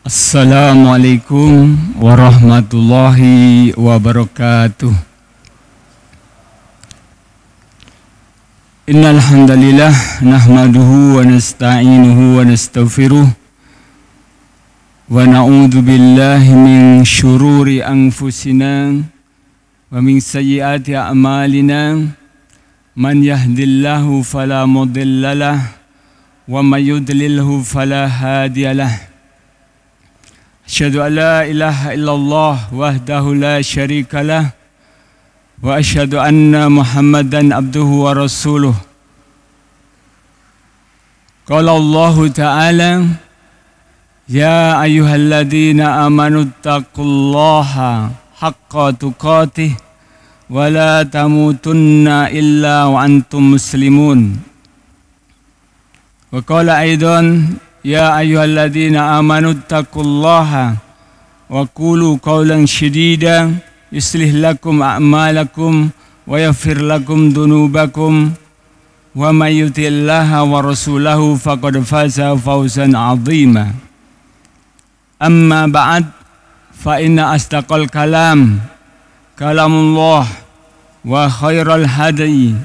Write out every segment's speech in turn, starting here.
Assalamualaikum warahmatullahi wabarakatuh. Innal hamdalillah nahmaduhu wa nasta'inuhu wa nastaghfiruh wa na'udzu billahi min syururi anfusina wa min sayyiati a'malina. Man yahdihillahu fala mudhillalah wa may yudlilhu fala hadiyalah. Asyhadu an la ilaha illallah wahdahu la syarika lah wa asyhadu anna Muhammadan abduhu wa rasuluh. Qala Allah Ta'ala, ya ayyuhalladzina amanu taqullaha haqqa tuqatih wa la tamutunna illa wa antum muslimun. Wa qala aidan, ya ayyuhalladzina amanu taqullaha wa qulu qawlan shadida yuslih lakum a'malakum wa yaghfir lakum dunubakum wa may yuti'illaha wa rasulahu faqad faza fawzan 'azima. Amma ba'd, fa inna asdaqal kalam kalamullah wa khairal hadi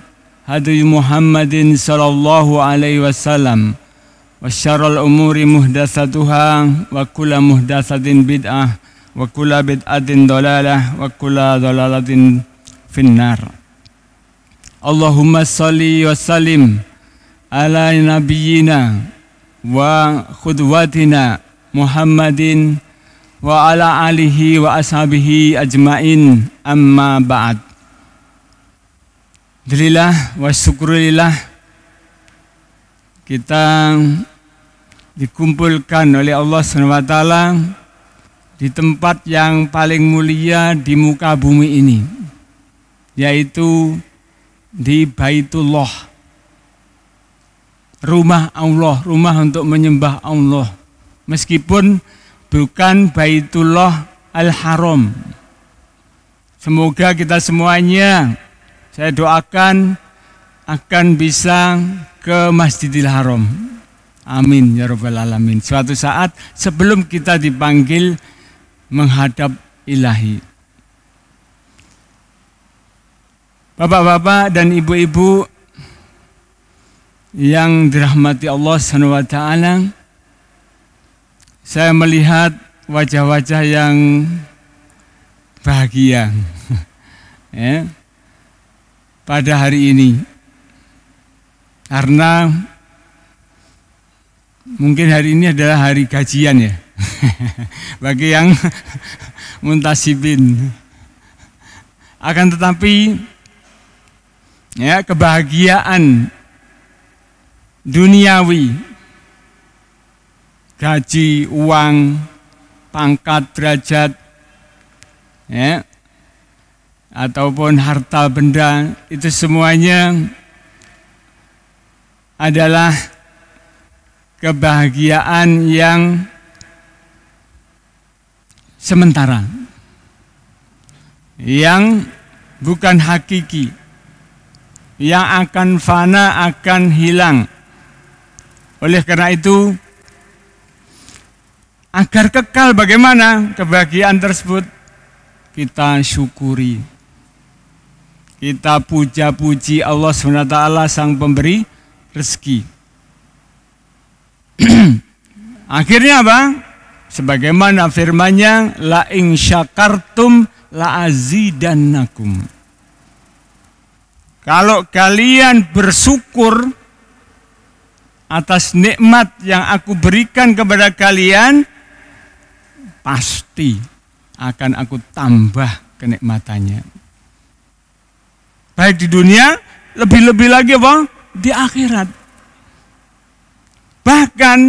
hadi Muhammadin sallallahu alaihi wasallam wa syarrul umuri muhdatsatuha wa kullu muhdatsatin bid'ah wa kullu bid'atin dhalalah wa kullu dhalalatin finnar. Allahumma shalli wa sallim ala nabiyyina wa qudwatina Muhammadin wa ala alihi wa ashabihi ajmain, amma ba'd. Alhamdulillah wa syukurillah, kita dikumpulkan oleh Allah SWT di tempat yang paling mulia di muka bumi ini, yaitu di Baitullah, rumah Allah, rumah untuk menyembah Allah, meskipun bukan Baitullah Al-Haram. Semoga kita semuanya, saya doakan, akan bisa ke Masjidil Haram. Amin ya rabbal alamin. Suatu saat sebelum kita dipanggil menghadap Ilahi. Bapak-bapak dan ibu-ibu yang dirahmati Allah SWT, saya melihat wajah-wajah yang bahagia ya, pada hari ini. Karena mungkin hari ini adalah hari gajian ya, bagi yang muntasibin. Akan tetapi ya, kebahagiaan duniawi, gaji, uang, pangkat, derajat, ya, ataupun harta benda, itu semuanya adalah kebahagiaan yang sementara, yang bukan hakiki, yang akan fana, akan hilang. Oleh karena itu, agar kekal bagaimana kebahagiaan tersebut, kita syukuri, kita puja-puji Allah SWT, sang pemberi rezeki. Akhirnya apa? Sebagaimana firman-Nya, la in syakartum la azidannakum. Kalau kalian bersyukur atas nikmat yang aku berikan kepada kalian, pasti akan aku tambah kenikmatannya. Baik di dunia, lebih-lebih lagi apa? Di akhirat. Bahkan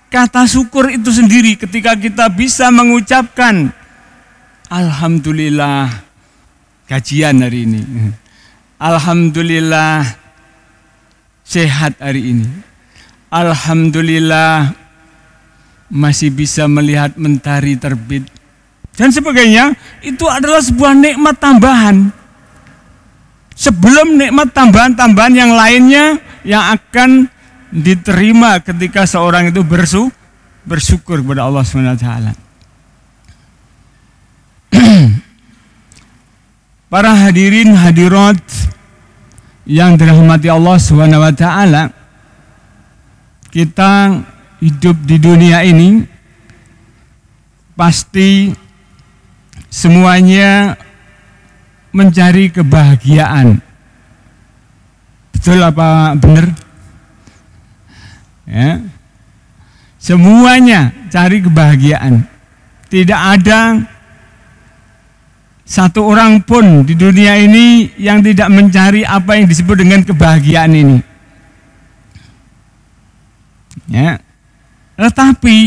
kata syukur itu sendiri, ketika kita bisa mengucapkan alhamdulillah gajian hari ini, alhamdulillah sehat hari ini, alhamdulillah masih bisa melihat mentari terbit, dan sebagainya, itu adalah sebuah nikmat tambahan. Sebelum nikmat tambahan-tambahan yang lainnya yang akan diterima ketika seorang itu bersyukur kepada Allah SWT. Para hadirin hadirat yang dirahmati Allah SWT, kita hidup di dunia ini pasti semuanya mencari kebahagiaan. Betul apa benar? Ya. Semuanya cari kebahagiaan. Tidak ada satu orang pun di dunia ini yang tidak mencari apa yang disebut dengan kebahagiaan ini. Ya. Tetapi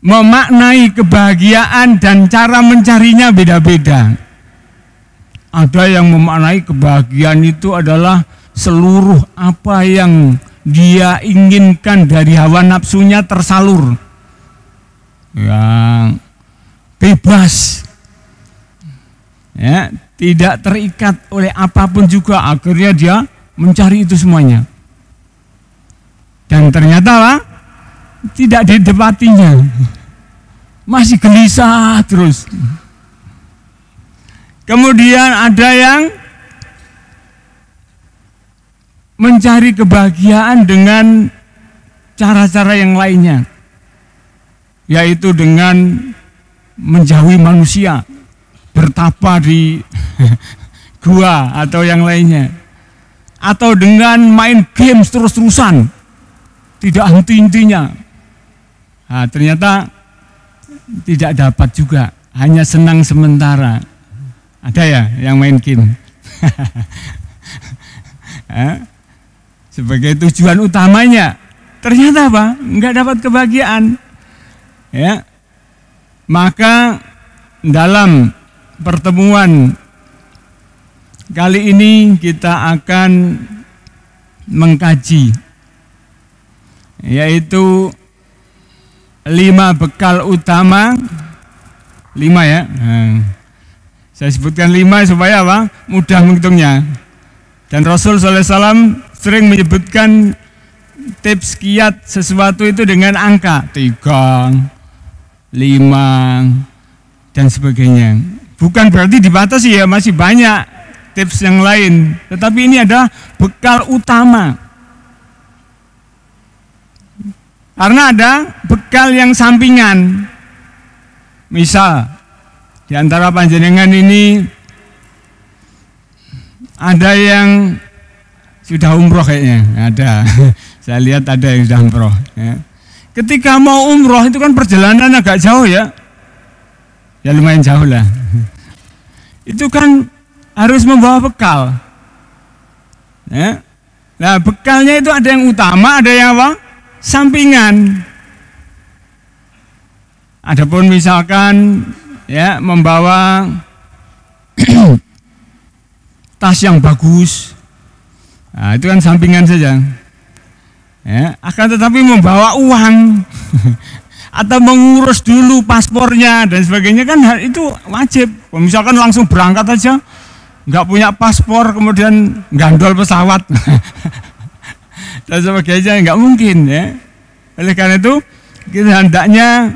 memaknai kebahagiaan dan cara mencarinya beda-beda. Ada yang memaknai kebahagiaan itu adalah seluruh apa yang dia inginkan dari hawa nafsunya tersalur, yang bebas, ya, tidak terikat oleh apapun juga. Akhirnya dia mencari itu semuanya, dan ternyata lah, tidak didapatinya, masih gelisah terus. Kemudian ada yang mencari kebahagiaan dengan cara-cara yang lainnya, yaitu dengan menjauhi manusia, bertapa di gua atau yang lainnya, atau dengan main games terus-terusan, tidak henti-hentinya. Nah, ternyata tidak dapat juga, hanya senang sementara. Ada ya yang main game sebagai tujuan utamanya, ternyata apa? Enggak dapat kebahagiaan. Ya, maka dalam pertemuan kali ini kita akan mengkaji, yaitu 5 bekal utama. 5 ya. Saya sebutkan 5 supaya apa? Mudah menghitungnya. Dan Rasul SAW sering menyebutkan tips kiat sesuatu itu dengan angka 3, 5, dan sebagainya. Bukan berarti dibatasi ya, masih banyak tips yang lain. Tetapi ini ada bekal utama. Karena ada bekal yang sampingan. Misal, di antara panjenengan ini ada yang sudah umroh kayaknya, ada. Saya lihat ada yang sudah umroh. Ya. Ketika mau umroh itu kan perjalanan agak jauh ya, ya lumayan jauh lah. Itu kan harus membawa bekal. Ya. Nah bekalnya itu ada yang utama, ada yang apa? Sampingan. Adapun misalkan ya membawa tas yang bagus, nah, itu kan sampingan saja. Ya, akan tetapi membawa uang atau mengurus dulu paspornya dan sebagainya kan itu wajib. Misalkan langsung berangkat aja, nggak punya paspor kemudian gandol pesawat dan sebagainya nggak mungkin ya. Oleh karena itu kita hendaknya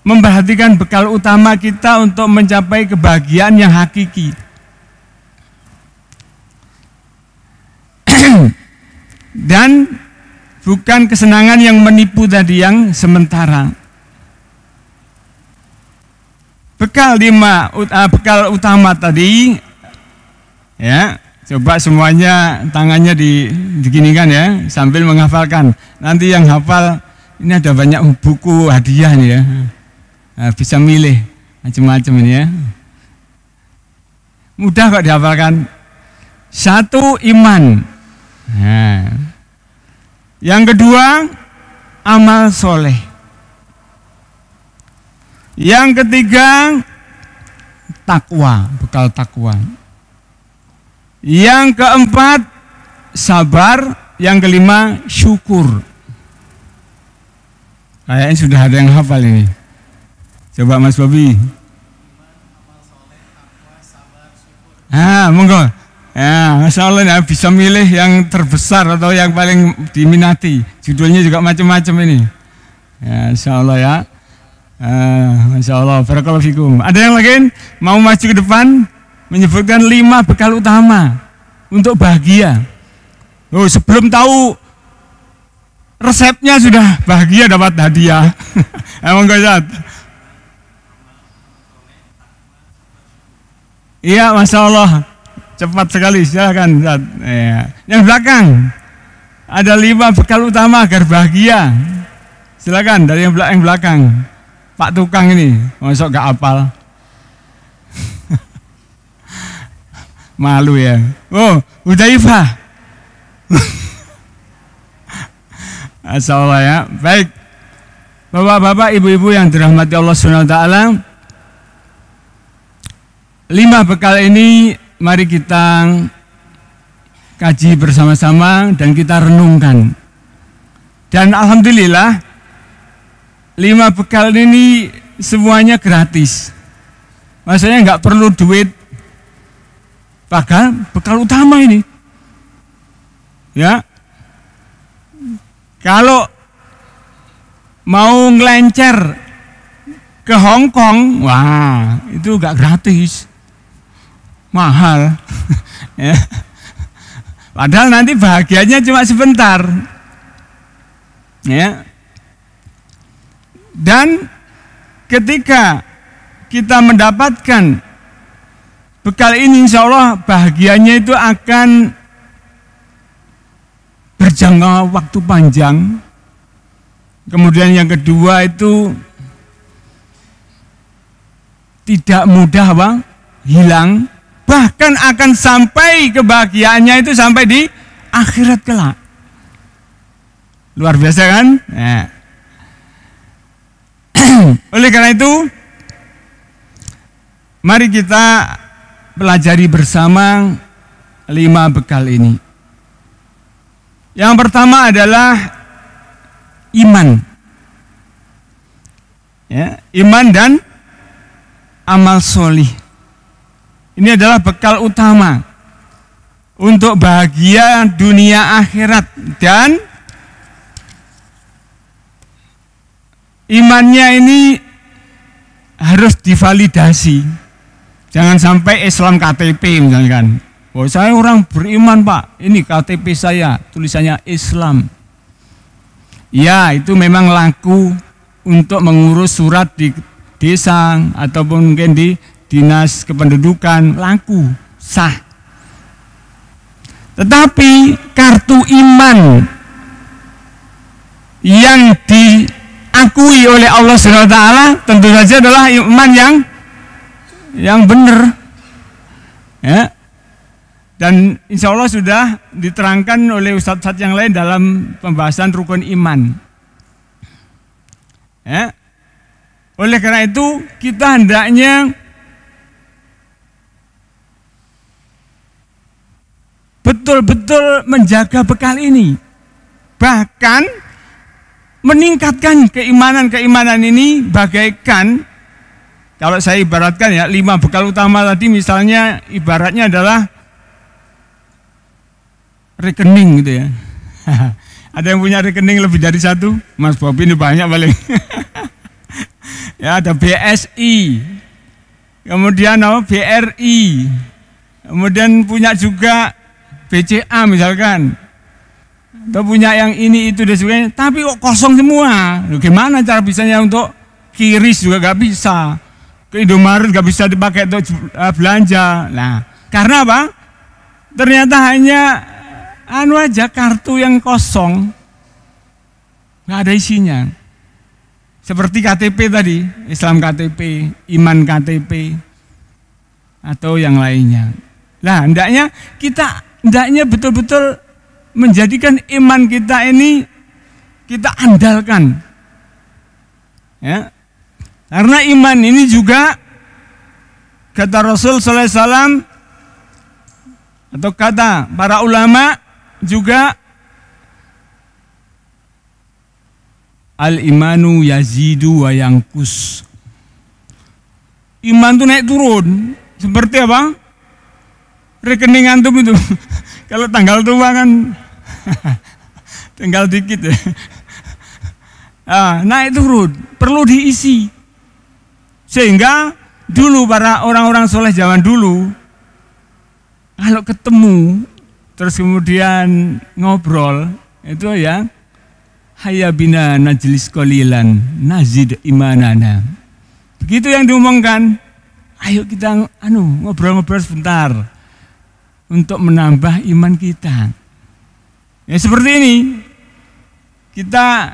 memperhatikan bekal utama kita untuk mencapai kebahagiaan yang hakiki. Dan bukan kesenangan yang menipu tadi, yang sementara. Bekal 5, bekal utama tadi ya, coba semuanya tangannya diginikan ya sambil menghafalkan. Nanti yang hafal ini ada banyak buku hadiah nih ya. Nah, bisa milih macam-macam ini ya. Mudah kok dihafalkan. 1, iman. Nah. Yang kedua, amal soleh. Yang ketiga, takwa, bekal takwa. Yang keempat, sabar. Yang kelima, syukur. Kayaknya sudah ada yang hafal ini. Coba Mas Bobi. Monggo. Ya, Masya Allah ya, bisa milih yang terbesar atau yang paling diminati. Judulnya juga macam-macam ini. Ya, Masya Allah ya. Masya Allah, barakallahu fikum. Ada yang lain mau maju ke depan menyebutkan 5 bekal utama untuk bahagia. Oh, sebelum tahu resepnya sudah bahagia dapat hadiah. Emang gak? Iya, Masya Allah. Cepat sekali, silakan. Ya. Yang belakang ada 5 bekal utama agar bahagia. Silakan dari yang belakang. Pak tukang ini, masuk gak apal. Malu ya. Oh, Hudzaifah. Masya Allah ya. Baik, bapak-bapak, ibu-ibu yang dirahmati Allah Subhanahu wa taala. 5 bekal ini mari kita kaji bersama-sama dan kita renungkan. Dan alhamdulillah 5 bekal ini semuanya gratis. Maksudnya nggak perlu duit. Bahkan bekal utama ini. Ya. Kalau mau ngelencer ke Hong Kong, wah, itu nggak gratis. Mahal. Ya. Padahal nanti bahagianya cuma sebentar. Ya. Dan ketika kita mendapatkan bekal ini, insya Allah bahagianya itu akan berjangka waktu panjang. Kemudian yang kedua itu tidak mudah hilang. Bahkan akan sampai kebahagiaannya itu sampai di akhirat kelak. Luar biasa kan? Nah. Oleh karena itu, mari kita pelajari bersama 5 bekal ini. Yang pertama adalah iman. Ya, iman dan amal solih. Ini adalah bekal utama untuk bahagia dunia akhirat, dan imannya ini harus divalidasi. Jangan sampai Islam KTP misalkan. Oh, saya orang beriman Pak, ini KTP saya tulisannya Islam. Ya, itu memang laku untuk mengurus surat di desa ataupun mungkin di dinas kependudukan, laku, sah. Tetapi kartu iman yang diakui oleh Allah SWT tentu saja adalah iman yang benar. Ya. Dan insya Allah sudah diterangkan oleh ustadz-ustadz yang lain dalam pembahasan rukun iman. Ya. Oleh karena itu kita hendaknya betul-betul menjaga bekal ini. Bahkan meningkatkan keimanan ini bagaikan, kalau saya ibaratkan ya, 5 bekal utama tadi misalnya ibaratnya adalah rekening gitu ya. Ada yang punya rekening lebih dari 1? Mas Bobi ini banyak paling. Ya, ada BSI, kemudian BRI, kemudian punya juga BCA misalkan, atau punya yang ini itu dan sebagainya, tapi kok kosong semua. Gimana cara bisanya untuk kiris juga gak bisa, ke Indomaret gak bisa dipakai untuk belanja. Nah, karena apa? Ternyata hanya aja kartu yang kosong, gak ada isinya. Seperti KTP tadi, Islam KTP, iman KTP, atau yang lainnya. Nah, hendaknya betul-betul menjadikan iman kita ini kita andalkan. Ya. Karena iman ini juga kata Rasul sallallahu alaihi wasallam atau kata para ulama juga, al-imanu yazidu wa yanqus. Iman itu naik turun. Seperti apa? rekening antum itu. Kalau tanggal tua kan tinggal dikit ya. Nah itu perlu diisi. Sehingga dulu para orang-orang soleh zaman dulu, kalau ketemu, terus kemudian ngobrol, itu ya, hayya bina najlis qalilan, nazid imanana. Begitu yang diomongkan, ayo kita ngobrol-ngobrol sebentar, untuk menambah iman kita. Ya seperti ini, kita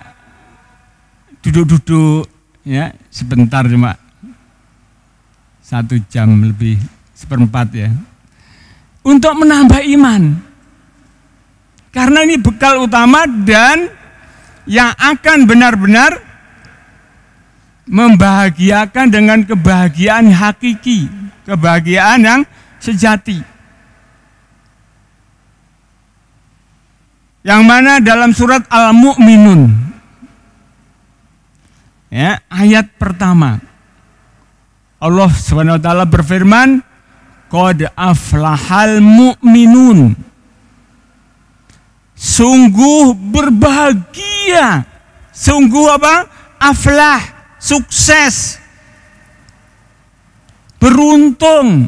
duduk-duduk ya sebentar cuma 1 jam lebih 1/4 ya, untuk menambah iman. Karena ini bekal utama dan yang akan benar-benar membahagiakan dengan kebahagiaan hakiki, kebahagiaan yang sejati. Yang mana dalam surat Al-Mu'minun, ya, ayat pertama, Allah SWT berfirman, qad aflahal mu'minun, sungguh berbahagia, sungguh apa? Aflah, sukses, beruntung.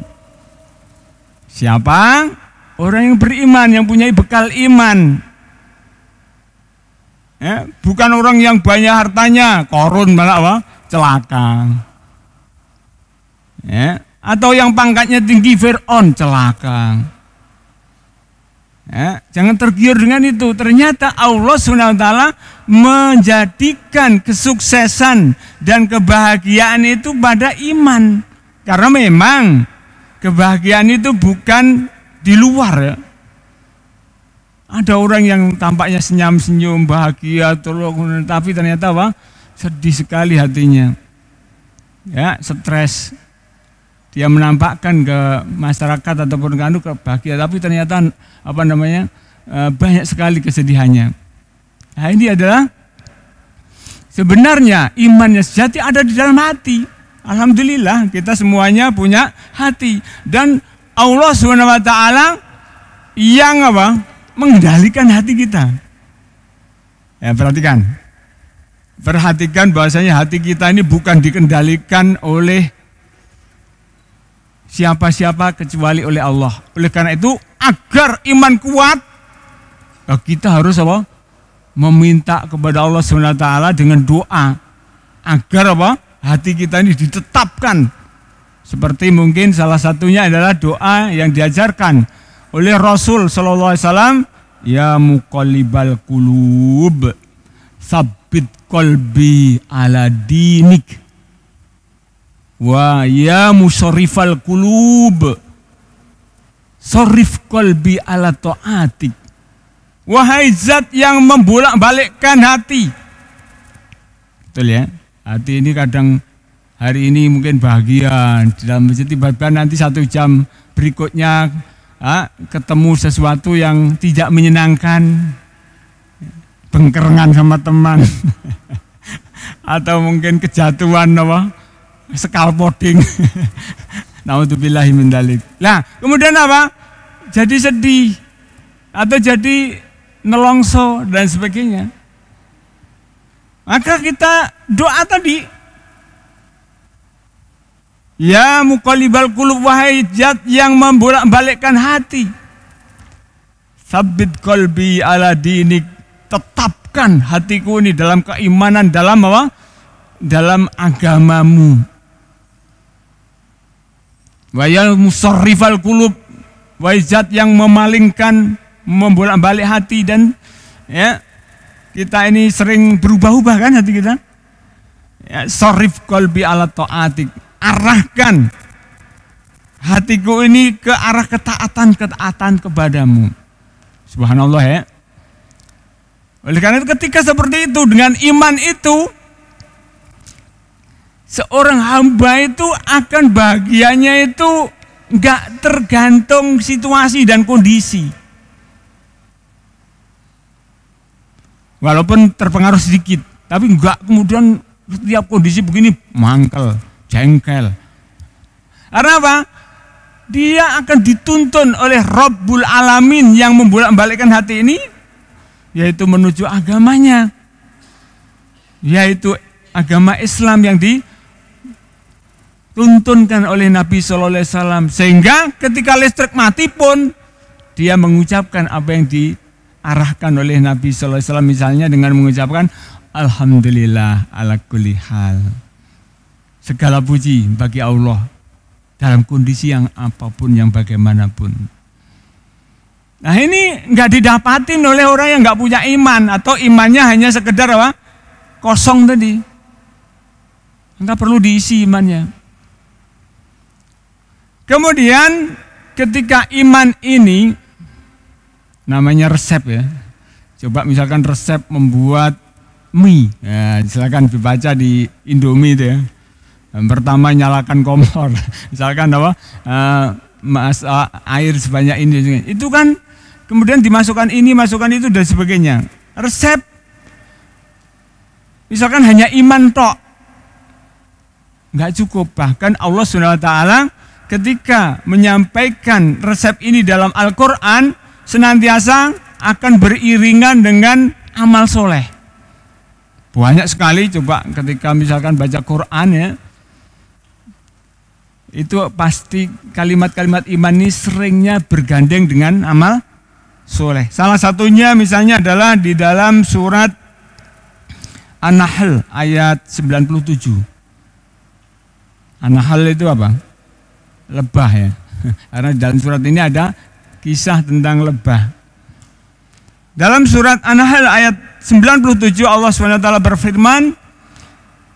Siapa? Orang yang beriman, yang punya bekal iman. Ya, bukan orang yang banyak hartanya, korun malah apa? Celaka. Ya, atau yang pangkatnya tinggi, Fir'aun, celaka. Ya, jangan tergiur dengan itu. Ternyata Allah SWT menjadikan kesuksesan dan kebahagiaan itu pada iman. Karena memang kebahagiaan itu bukan di luar ya. Ada orang yang tampaknya senyum-senyum, bahagia, tapi ternyata apa? Sedih sekali hatinya. Ya, stres. Dia menampakkan ke masyarakat ataupun ke bahagia, tapi ternyata banyak sekali kesedihannya. Nah, ini adalah sebenarnya iman yang sejati ada di dalam hati. Alhamdulillah kita semuanya punya hati, dan Allah SWT yang mengendalikan hati kita. Ya, perhatikan bahwasanya hati kita ini bukan dikendalikan oleh siapa-siapa kecuali oleh Allah. Oleh karena itu, agar iman kuat, kita harus meminta kepada Allah SWT dengan doa agar hati kita ini ditetapkan. Seperti mungkin salah satunya adalah doa yang diajarkan oleh Rasul sallallahu alaihi wasallam, ya muqallibal qulub, tsabbit qalbi ala dinik. Wa ya musarrifal qulub, sarrif qalbi ala taatik. Wahai zat yang membolak-balikkan hati. Betul ya? Hati ini kadang hari ini mungkin bahagia, dalam tiba-tiba nanti 1 jam berikutnya ketemu sesuatu yang tidak menyenangkan, bengkerengan sama teman, atau mungkin kejatuhan scaffolding. Naudzubillahi min dzalik. Nah, kemudian jadi sedih atau jadi nelongso dan sebagainya. Maka kita doa tadi, ya muqallibal qulub, wahai zat yang membolak-balikkan hati, tsabbit qalbi ala dinik, tetapkan hatiku ini dalam keimanan, dalam dalam agamamu. Wa ya musarrifal qulub, wahai zat yang memalingkan, membolak-balik hati. Dan ya, kita ini sering berubah-ubah kan hati kita. Ya, sarrif qalbi ala taatik, arahkan hatiku ini ke arah ketaatan kepadamu. Subhanallah ya. Oleh karena itu, ketika seperti itu, dengan iman itu, seorang hamba itu akan bahagianya itu enggak tergantung situasi dan kondisi. Walaupun terpengaruh sedikit, tapi enggak kemudian setiap kondisi begini mangkel, jengkel. Karena apa? dia akan dituntun oleh Rabbul Alamin yang membolak-balikkan hati ini, yaitu menuju agamanya, yaitu agama Islam yang dituntunkan oleh Nabi Sallallahu Alaihi Wasallam. Sehingga ketika listrik mati pun dia mengucapkan apa yang diarahkan oleh Nabi Sallallahu Alaihi Wasallam, misalnya dengan mengucapkan Alhamdulillah ala kulli hal. Segala puji bagi Allah dalam kondisi yang apapun, yang bagaimanapun. Nah ini nggak didapatin oleh orang yang nggak punya iman, atau imannya hanya sekedar apa? Kosong tadi. Nggak perlu diisi imannya. Kemudian ketika iman ini, namanya resep ya. Coba misalkan resep membuat mie, ya, silakan dibaca di Indomie itu ya. Yang pertama nyalakan kompor, misalkan apa, air sebanyak ini, itu kan kemudian dimasukkan ini, masukkan itu dan sebagainya. Resep, misalkan hanya iman tok, nggak cukup. Bahkan Allah SWT ketika menyampaikan resep ini dalam Al-Quran, senantiasa akan beriringan dengan amal soleh. Banyak sekali, coba ketika misalkan baca Quran ya, itu pasti kalimat-kalimat iman ini seringnya bergandeng dengan amal soleh. Salah satunya misalnya adalah di dalam surat An-Nahl ayat 97. An-Nahl itu apa? Lebah ya. Karena dalam surat ini ada kisah tentang lebah. Dalam surat An-Nahl ayat 97 Allah SWT berfirman,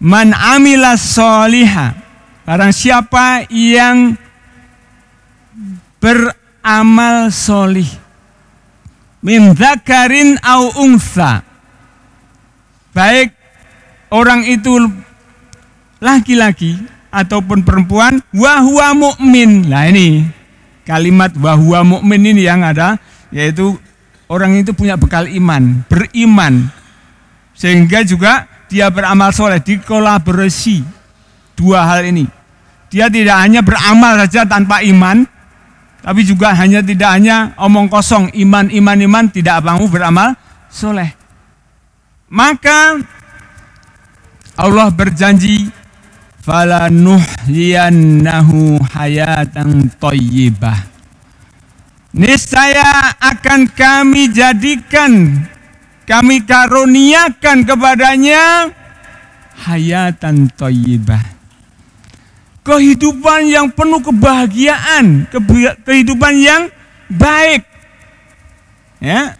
Man amila sholiha, barang siapa yang beramal solih, min dzakarin au untha, baik orang itu laki-laki ataupun perempuan, wa huwa mu'min. Nah ini kalimat wa huwa mu'min ini yang ada, yaitu orang itu punya bekal iman, beriman, sehingga juga dia beramal soleh, dikolaborasi dua hal ini. Dia tidak hanya beramal saja tanpa iman, tapi juga tidak hanya omong kosong, iman, tidak mau beramal soleh. Maka Allah berjanji, falanuhyiyannahu hayatan thayyibah, niscaya akan kami jadikan, kami karuniakan kepadanya hayatan thayyibah, kehidupan yang penuh kebahagiaan, kehidupan yang baik. Ya.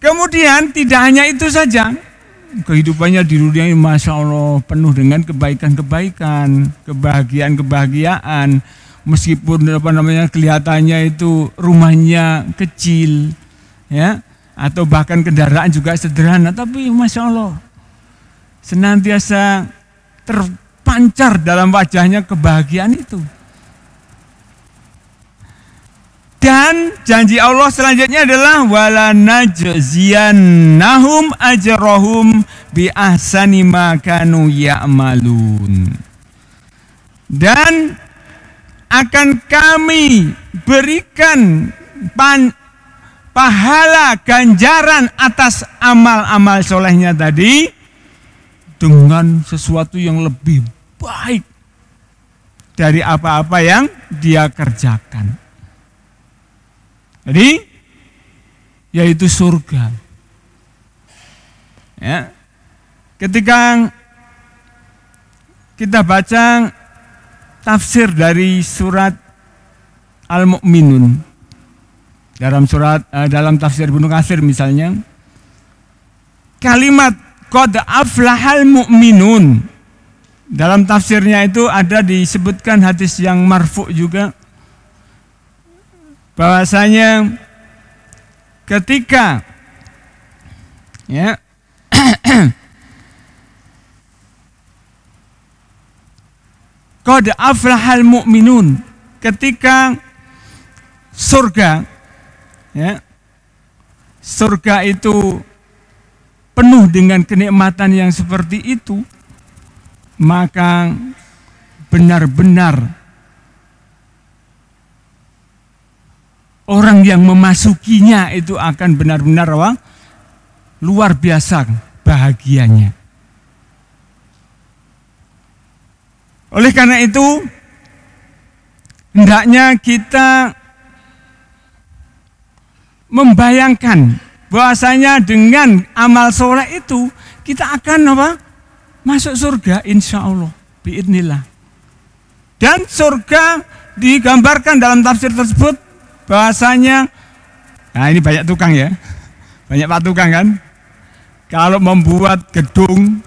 Kemudian tidak hanya itu saja, kehidupannya di dunia ini Masya Allah penuh dengan kebaikan-kebaikan, kebahagiaan-kebahagiaan, meskipun kelihatannya itu rumahnya kecil, ya, atau bahkan kendaraan juga sederhana, tapi Masya Allah senantiasa terpancar dalam wajahnya kebahagiaan itu. Dan janji Allah selanjutnya adalah wala najziyannahum ajrahum bi ahsani ma kanu ya'malun. Dan akan kami berikan pahala ganjaran atas amal-amal solehnya tadi dengan sesuatu yang lebih baik dari apa-apa yang dia kerjakan. Jadi, yaitu surga. Ya. Ketika kita baca tafsir dari surat Al-Mu'minun, dalam tafsir Ibnu Katsir misalnya, kalimat qad aflahal mu'minun, dalam tafsirnya itu ada disebutkan hadis yang marfu juga, bahwasanya ketika ya qad aflahal mu'minun, ketika surga, ya, surga itu penuh dengan kenikmatan yang seperti itu, maka benar-benar orang yang memasukinya itu akan benar-benar luar biasa bahagianya. Oleh karena itu, hendaknya kita membayangkan bahwasanya dengan amal soleh itu kita akan masuk surga insya Allah, biidnillah. Dan surga digambarkan dalam tafsir tersebut bahwasanya, nah ini banyak tukang ya, banyak pak tukang kan, kalau membuat gedung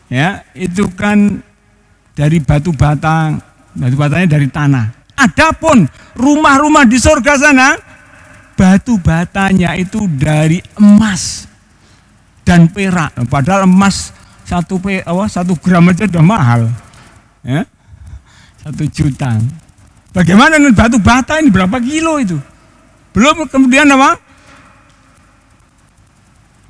ya itu kan dari batu batanya dari tanah. Adapun rumah-rumah di surga sana, batu batanya itu dari emas dan perak. Padahal emas 1 gram aja udah mahal, ya, 1 juta. Bagaimana dengan batu bata ini, berapa kilo itu? Belum kemudian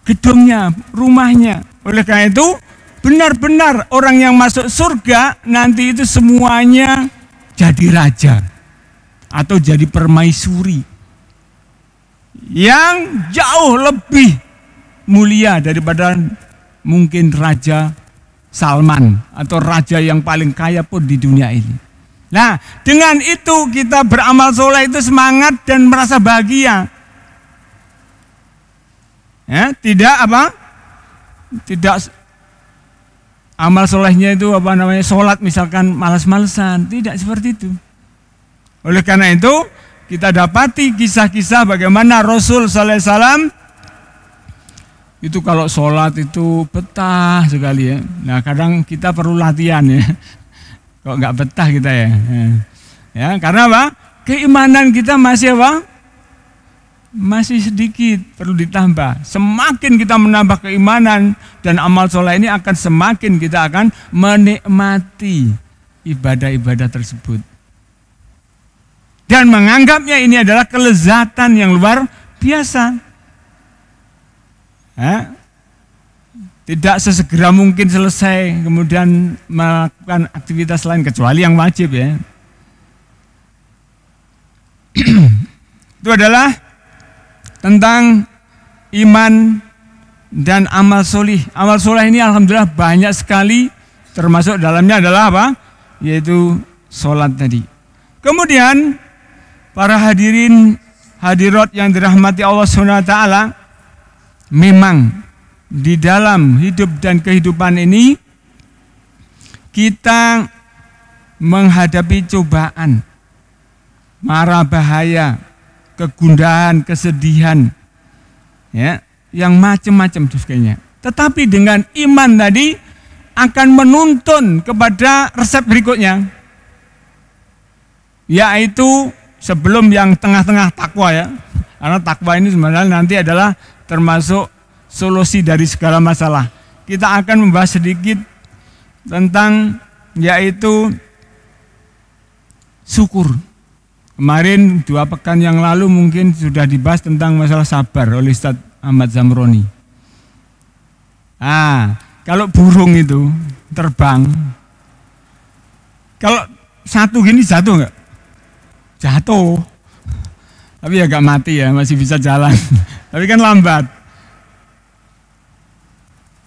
gedungnya, rumahnya. Oleh karena itu, benar-benar orang yang masuk surga nanti itu semuanya jadi raja atau jadi permaisuri yang jauh lebih mulia daripada mungkin Raja Salman atau raja yang paling kaya pun di dunia ini. Nah, dengan itu kita beramal soleh itu semangat dan merasa bahagia. Ya, tidak amal solehnya itu sholat misalkan malas-malesan, tidak seperti itu. Oleh karena itu kita dapati kisah-kisah bagaimana Rasul sallallahu alaihi wasallam itu kalau sholat itu betah sekali ya. Nah kadang kita perlu latihan ya, kok nggak betah kita ya. Ya karena keimanan kita masih masih sedikit, perlu ditambah. Semakin kita menambah keimanan dan amal soleh ini akan semakin kita akan menikmati ibadah-ibadah tersebut. Dan menganggapnya ini adalah kelezatan yang luar biasa. Tidak sesegera mungkin selesai, kemudian melakukan aktivitas lain kecuali yang wajib ya. Itu adalah tentang iman dan amal solih. Amal soleh ini alhamdulillah banyak sekali, termasuk dalamnya adalah yaitu sholat tadi. Kemudian para hadirin hadirat yang dirahmati Allah SWT, memang di dalam hidup dan kehidupan ini kita menghadapi cobaan, mara bahaya, kegundahan, kesedihan, ya, yang macam-macam sebagainya. Tetapi dengan iman tadi akan menuntun kepada resep berikutnya, yaitu sebelum yang tengah-tengah takwa ya, karena takwa ini sebenarnya nanti adalah termasuk solusi dari segala masalah. Kita akan membahas sedikit tentang yaitu syukur. Kemarin 2 pekan yang lalu mungkin sudah dibahas tentang masalah sabar oleh Ustaz Ahmad Zamroni. Kalau burung itu terbang, kalau satu gini jatuh enggak? Jatuh. Tapi agak mati ya, masih bisa jalan. Tapi kan lambat.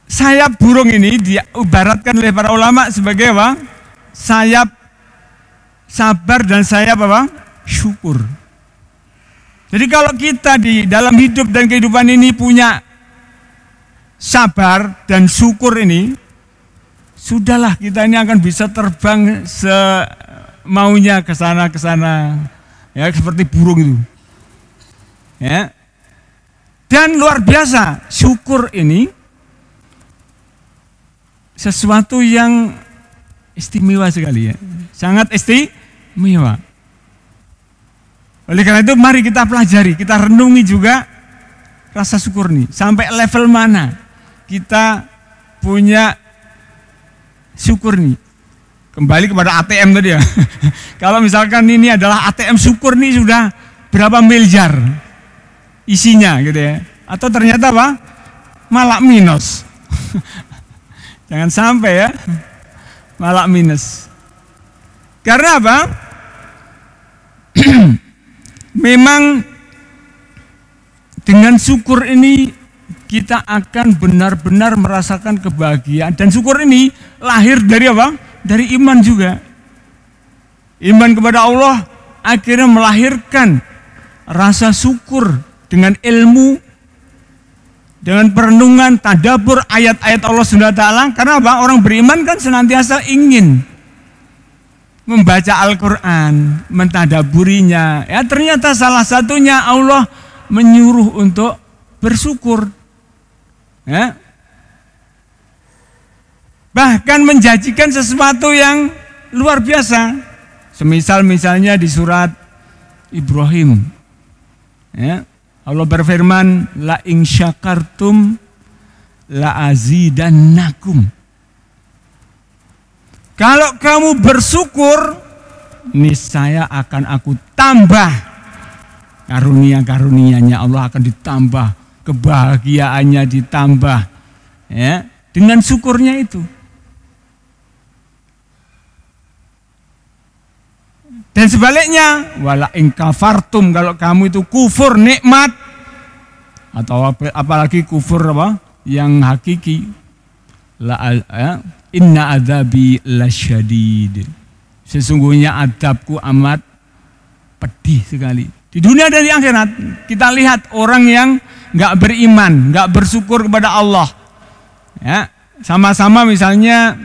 Sayap burung ini diibaratkan oleh para ulama sebagai sayap sabar dan sayap syukur. Jadi kalau kita di dalam hidup dan kehidupan ini punya sabar dan syukur ini, sudahlah kita ini akan bisa terbang semaunya ke sana ya, seperti burung itu. Ya. Dan luar biasa, syukur ini sesuatu yang istimewa sekali ya. Sangat istimewa. Oleh karena itu mari kita pelajari, kita renungi juga rasa syukur nih. Sampai level mana kita punya syukur nih. Kembali kepada ATM tadi ya. Kalau misalkan ini adalah ATM syukur nih sudah berapa miliar isinya gitu ya. Atau ternyata malah minus. Jangan sampai ya malah minus. Karena memang dengan syukur ini kita akan benar-benar merasakan kebahagiaan. Dan syukur ini lahir dari apa? Dari iman juga. Iman kepada Allah akhirnya melahirkan rasa syukur dengan ilmu, dengan perenungan, tadabbur ayat-ayat Allah SWT. Karena apa? Orang beriman kan senantiasa ingin membaca Al-Quran, mentadabburinya. Ya, ternyata salah satunya Allah menyuruh untuk bersyukur. Ya. Bahkan menjanjikan sesuatu yang luar biasa. Misalnya di surat Ibrahim. Ya. Allah berfirman, la in syakartum la azidannakum. Kalau kamu bersyukur, niscaya akan aku tambah karunia-karunianya. Allah akan ditambah, kebahagiaannya ditambah, ya, dengan syukurnya itu. Dan sebaliknya, wala in kafartum, kalau kamu itu kufur nikmat, atau apalagi kufur apa yang hakiki, inna adzabi lasyadid. Sesungguhnya adabku amat pedih sekali. Di dunia dan di akhirat kita lihat orang yang nggak beriman, nggak bersyukur kepada Allah. Ya, sama-sama misalnya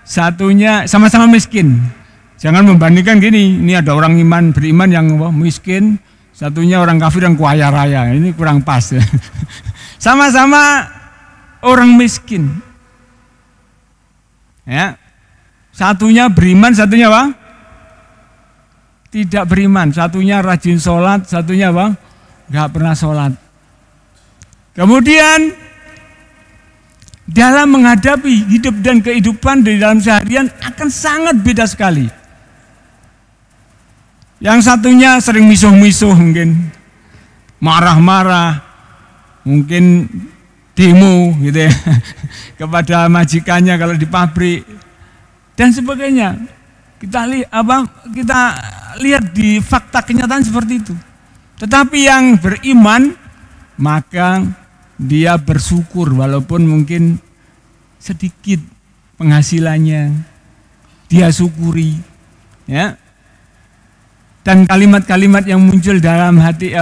satunya sama-sama miskin. Jangan membandingkan gini, ini ada orang beriman yang miskin, satunya orang kafir yang kaya raya. Ini kurang pas. Ya. Sama-sama orang miskin. Ya. Satunya beriman, satunya apa? Tidak beriman. Satunya rajin sholat, satunya apa? Nggak pernah sholat. Kemudian dalam menghadapi hidup dan kehidupan di dalam seharian akan sangat beda sekali. Yang satunya sering misuh-misuh, mungkin marah-marah, mungkin demo gitu ya kepada majikannya kalau di pabrik dan sebagainya. Kita lihat di fakta kenyataan seperti itu. Tetapi yang beriman maka dia bersyukur walaupun mungkin sedikit penghasilannya, dia syukuri, ya. Dan kalimat-kalimat yang muncul dalam hati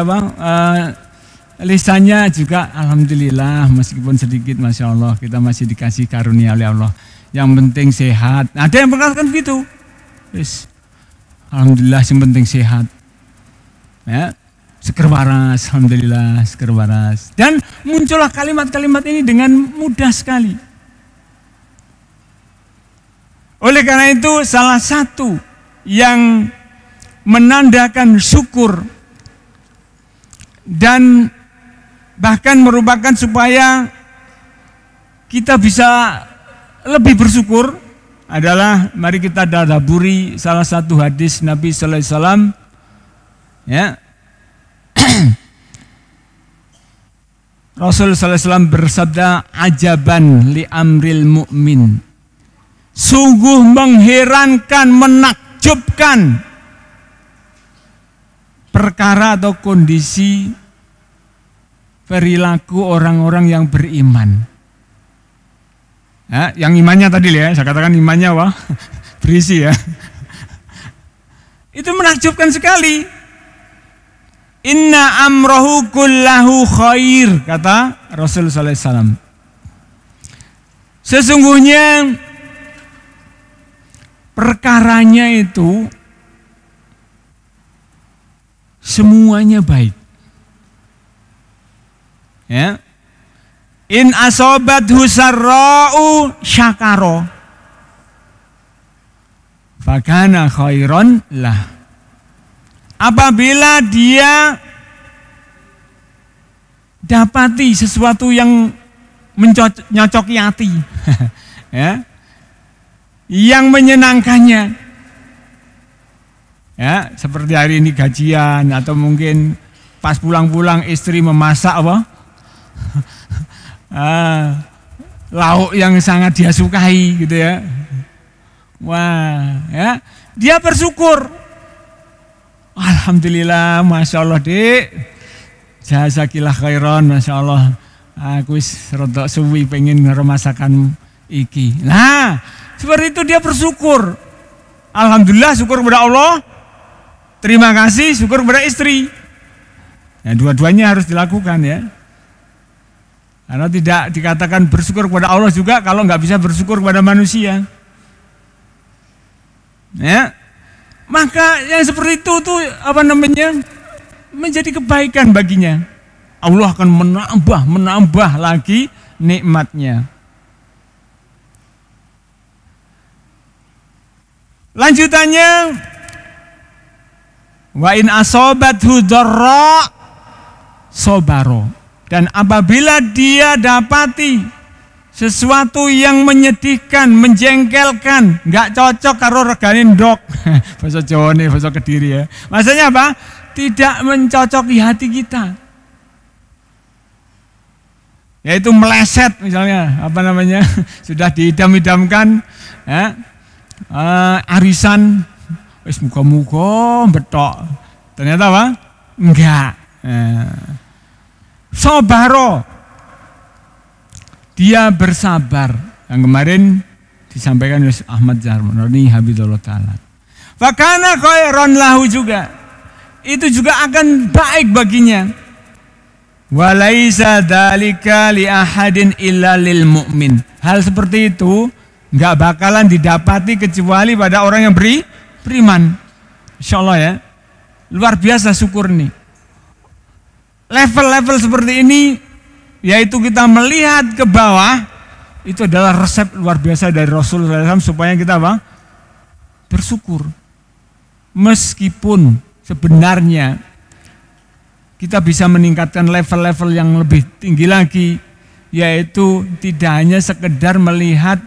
lisannya juga alhamdulillah, meskipun sedikit, masya Allah, kita masih dikasih karunia oleh Allah. Yang penting sehat. Nah, ada yang mengatakan begitu. Yes. Alhamdulillah, yang penting sehat. Ya, seger waras, alhamdulillah, seger waras. Dan muncullah kalimat-kalimat ini dengan mudah sekali. Oleh karena itu, salah satu yang menandakan syukur dan bahkan merupakan supaya kita bisa lebih bersyukur adalah mari kita tadabburi salah satu hadis Nabi sallallahu alaihi wasallam, ya. Rasul sallallahu alaihi wasallam bersabda, ajaban li amril mu'min. Sungguh mengherankan, menakjubkan perkara atau kondisi perilaku orang-orang yang beriman. Ya, yang imannya tadi ya, saya katakan imannya wah berisi ya. Itu menakjubkan sekali. Inna amrohu kullahu khair, kata Rasul sallallahu alaihi wasallam. Sesungguhnya perkaranya itu semuanya baik. Ya. In asobathu sarra'u syakaro fakana khairon lah. Apabila dia dapati sesuatu yang menyocoki hati, ya, yang menyenangkannya, ya, seperti hari ini gajian atau mungkin pas pulang-pulang istri memasak apa, lauk yang sangat dia sukai gitu ya, wah, ya, dia bersyukur. Alhamdulillah, Masya Allah Dik, jazakillah khairan, Masya Allah. Aku wis rodok suwi pengen masakan iki. Nah, seperti itu dia bersyukur. Alhamdulillah, syukur kepada Allah. Terima kasih, syukur kepada istri. Nah, dua-duanya harus dilakukan ya. Karena tidak dikatakan bersyukur kepada Allah juga kalau nggak bisa bersyukur kepada manusia. Ya, maka yang seperti itu tuh menjadi kebaikan baginya. Allah akan menambah lagi nikmatnya. Lanjutannya, wa in asobathu dharra sobaro. Dan apabila dia dapati sesuatu yang menyedihkan, menjengkelkan, nggak cocok karo regane ndok. Bahasa Jawa nih, bahasa Kediri ya. Maksudnya apa? Tidak mencocoki hati kita. Yaitu meleset misalnya, sudah diidam-idamkan ya, arisan, wis muga-muga betok. Ternyata apa? Enggak. Sobaro, dia bersabar. Yang kemarin disampaikan oleh Ahmad Zarmani Habibullah Ta'ala. Fakana khairan lahu juga. Itu juga akan baik baginya. Walaisa dzalika li ahadin illa lil mu'min. Hal seperti itu enggak bakalan didapati kecuali pada orang yang beriman. Insyaallah ya. Luar biasa syukur nih. Level-level seperti ini, yaitu kita melihat ke bawah, itu adalah resep luar biasa dari Rasulullah SAW supaya kita apa? Bersyukur. Meskipun sebenarnya kita bisa meningkatkan level-level yang lebih tinggi lagi, yaitu tidak hanya sekedar melihat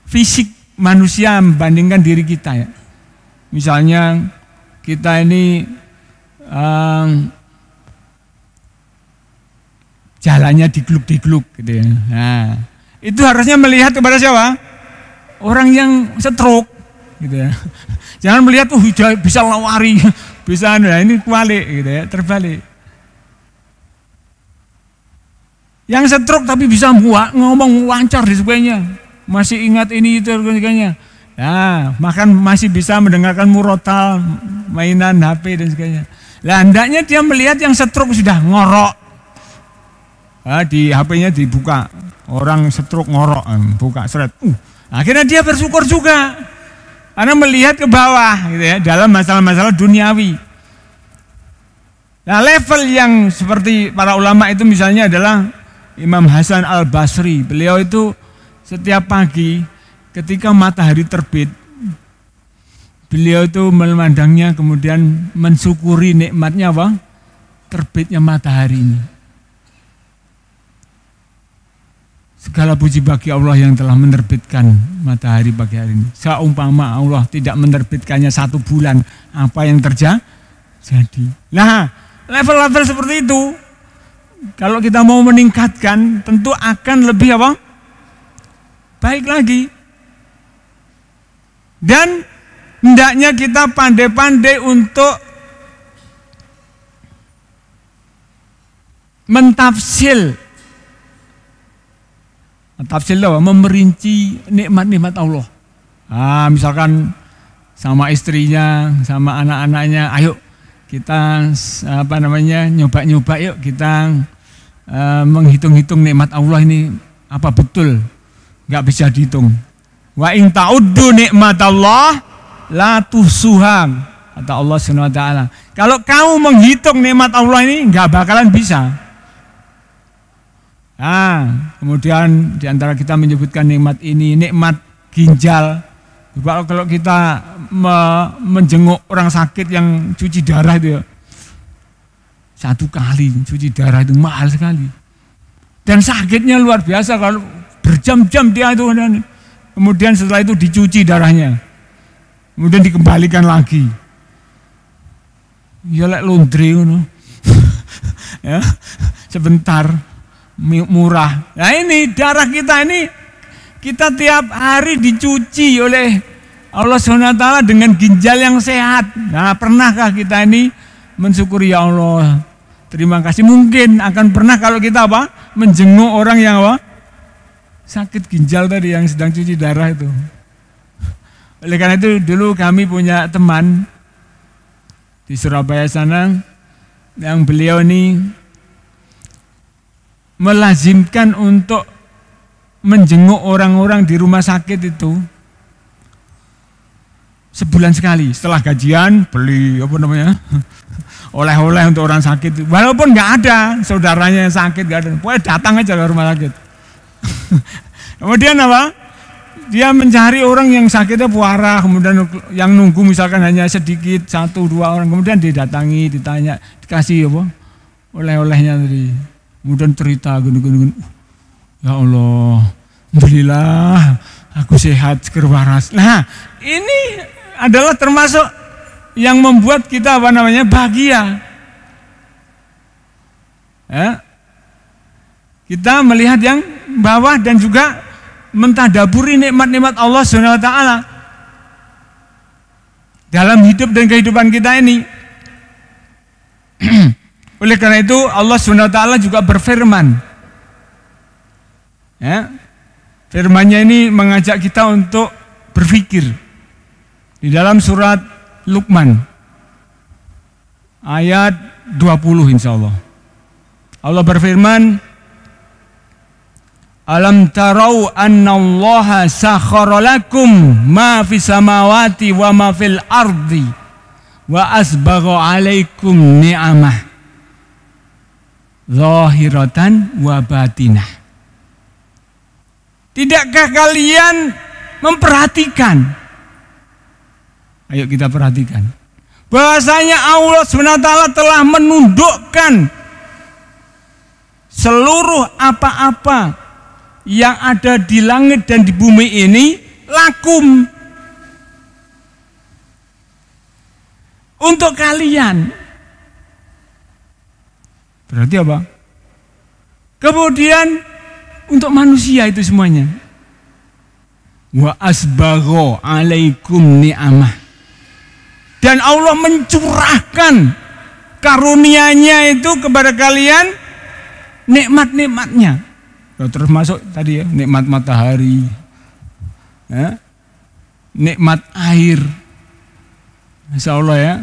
fisik manusia membandingkan diri kita ya. Misalnya kita ini jalannya digluk-digluk gitu ya. Nah, itu harusnya melihat kepada siapa? Orang yang stroke gitu ya. Jangan melihat bisa lari, bisa ini kualik gitu ya, terbalik. Yang stroke tapi bisa ngomong lancar di sebagainya. Masih ingat ini itu sebagainya. Nah, makan masih bisa mendengarkan murotal, mainan HP dan sebagainya. Lah hendaknya dia melihat yang stroke sudah ngorok. Di HP-nya dibuka. Orang stroke ngorok, buka seret. Akhirnya dia bersyukur juga. Karena melihat ke bawah gitu ya, dalam masalah-masalah duniawi. Nah, level yang seperti para ulama itu misalnya adalah Imam Hasan Al-Basri. Beliau itu setiap pagi ketika matahari terbit, beliau itu memandangnya kemudian mensyukuri nikmatnya apa? Terbitnya matahari ini. Segala puji bagi Allah yang telah menerbitkan matahari pagi hari ini. Seumpama Allah tidak menerbitkannya 1 bulan, apa yang terjadi? Nah, level-level seperti itu, kalau kita mau meningkatkan, tentu akan lebih apa? Baik lagi. Dan hendaknya kita pandai-pandai untuk mentafsir memerinci nikmat-nikmat Allah. Misalkan sama istrinya, sama anak-anaknya, ayo kita nyoba-nyoba yuk kita menghitung-hitung nikmat Allah ini apa betul? Enggak bisa dihitung. Wa in ta'uddu nikmatallah la tuhsuha, kata Allah Subhanahu wa taala. Kalau kamu menghitung nikmat Allah ini enggak bakalan bisa. Kemudian diantara kita menyebutkan nikmat ini, nikmat ginjal. Kalau kita menjenguk orang sakit yang cuci darah itu, 1 kali cuci darah itu mahal sekali. Dan sakitnya luar biasa kalau berjam-jam dia itu. Kemudian setelah itu dicuci darahnya, kemudian dikembalikan lagi. Ya lek laundry ya, sebentar. Murah. Nah ini darah kita ini kita tiap hari dicuci oleh Allah SWT dengan ginjal yang sehat. Nah, pernahkah kita ini mensyukuri, ya Allah, terima kasih? Mungkin akan pernah kalau kita menjenguk orang yang sakit ginjal tadi, yang sedang cuci darah itu. Oleh karena itu dulu kami punya teman di Surabaya sana yang beliau ini melazimkan untuk menjenguk orang-orang di rumah sakit itu sebulan sekali. Setelah gajian beli oleh-oleh untuk orang sakit. Walaupun nggak ada saudaranya yang sakit, nggak ada, pokoknya datang aja ke rumah sakit. Kemudian dia mencari orang yang sakitnya parah, kemudian yang nunggu misalkan hanya sedikit, 1-2 orang, kemudian didatangi, ditanya, dikasih oleh-olehnya tadi. Kemudian cerita gini, ya Allah, alhamdulillah aku sehat, seger waras. Nah, ini adalah termasuk yang membuat kita bahagia. Ya. Kita melihat yang bawah dan juga mentadaburi nikmat-nikmat Allah SWT dalam hidup dan kehidupan kita ini. Oleh karena itu Allah SWT juga berfirman. Ya. Firman-Nya ini mengajak kita untuk berpikir. Di dalam surat Luqman ayat 20 insyaallah. Allah berfirman, alam tarau annallaha sakhara lakum ma fis samawati wa ma fil ardi wa asbagha alaikum ni'amah zahiratan wa batinah. Tidakkah kalian memperhatikan? Ayo kita perhatikan. Bahasanya Allah SWT telah menundukkan seluruh apa-apa yang ada di langit dan di bumi ini lakum, untuk kalian. Berarti apa? Kemudian untuk manusia itu semuanya. Wa asbagha alaikum ni'amah. Dan Allah mencurahkan karunia-Nya itu kepada kalian, nikmat-nikmatnya. Terus masuk tadi ya, nikmat matahari, ya, nikmat air, Masya Allah ya,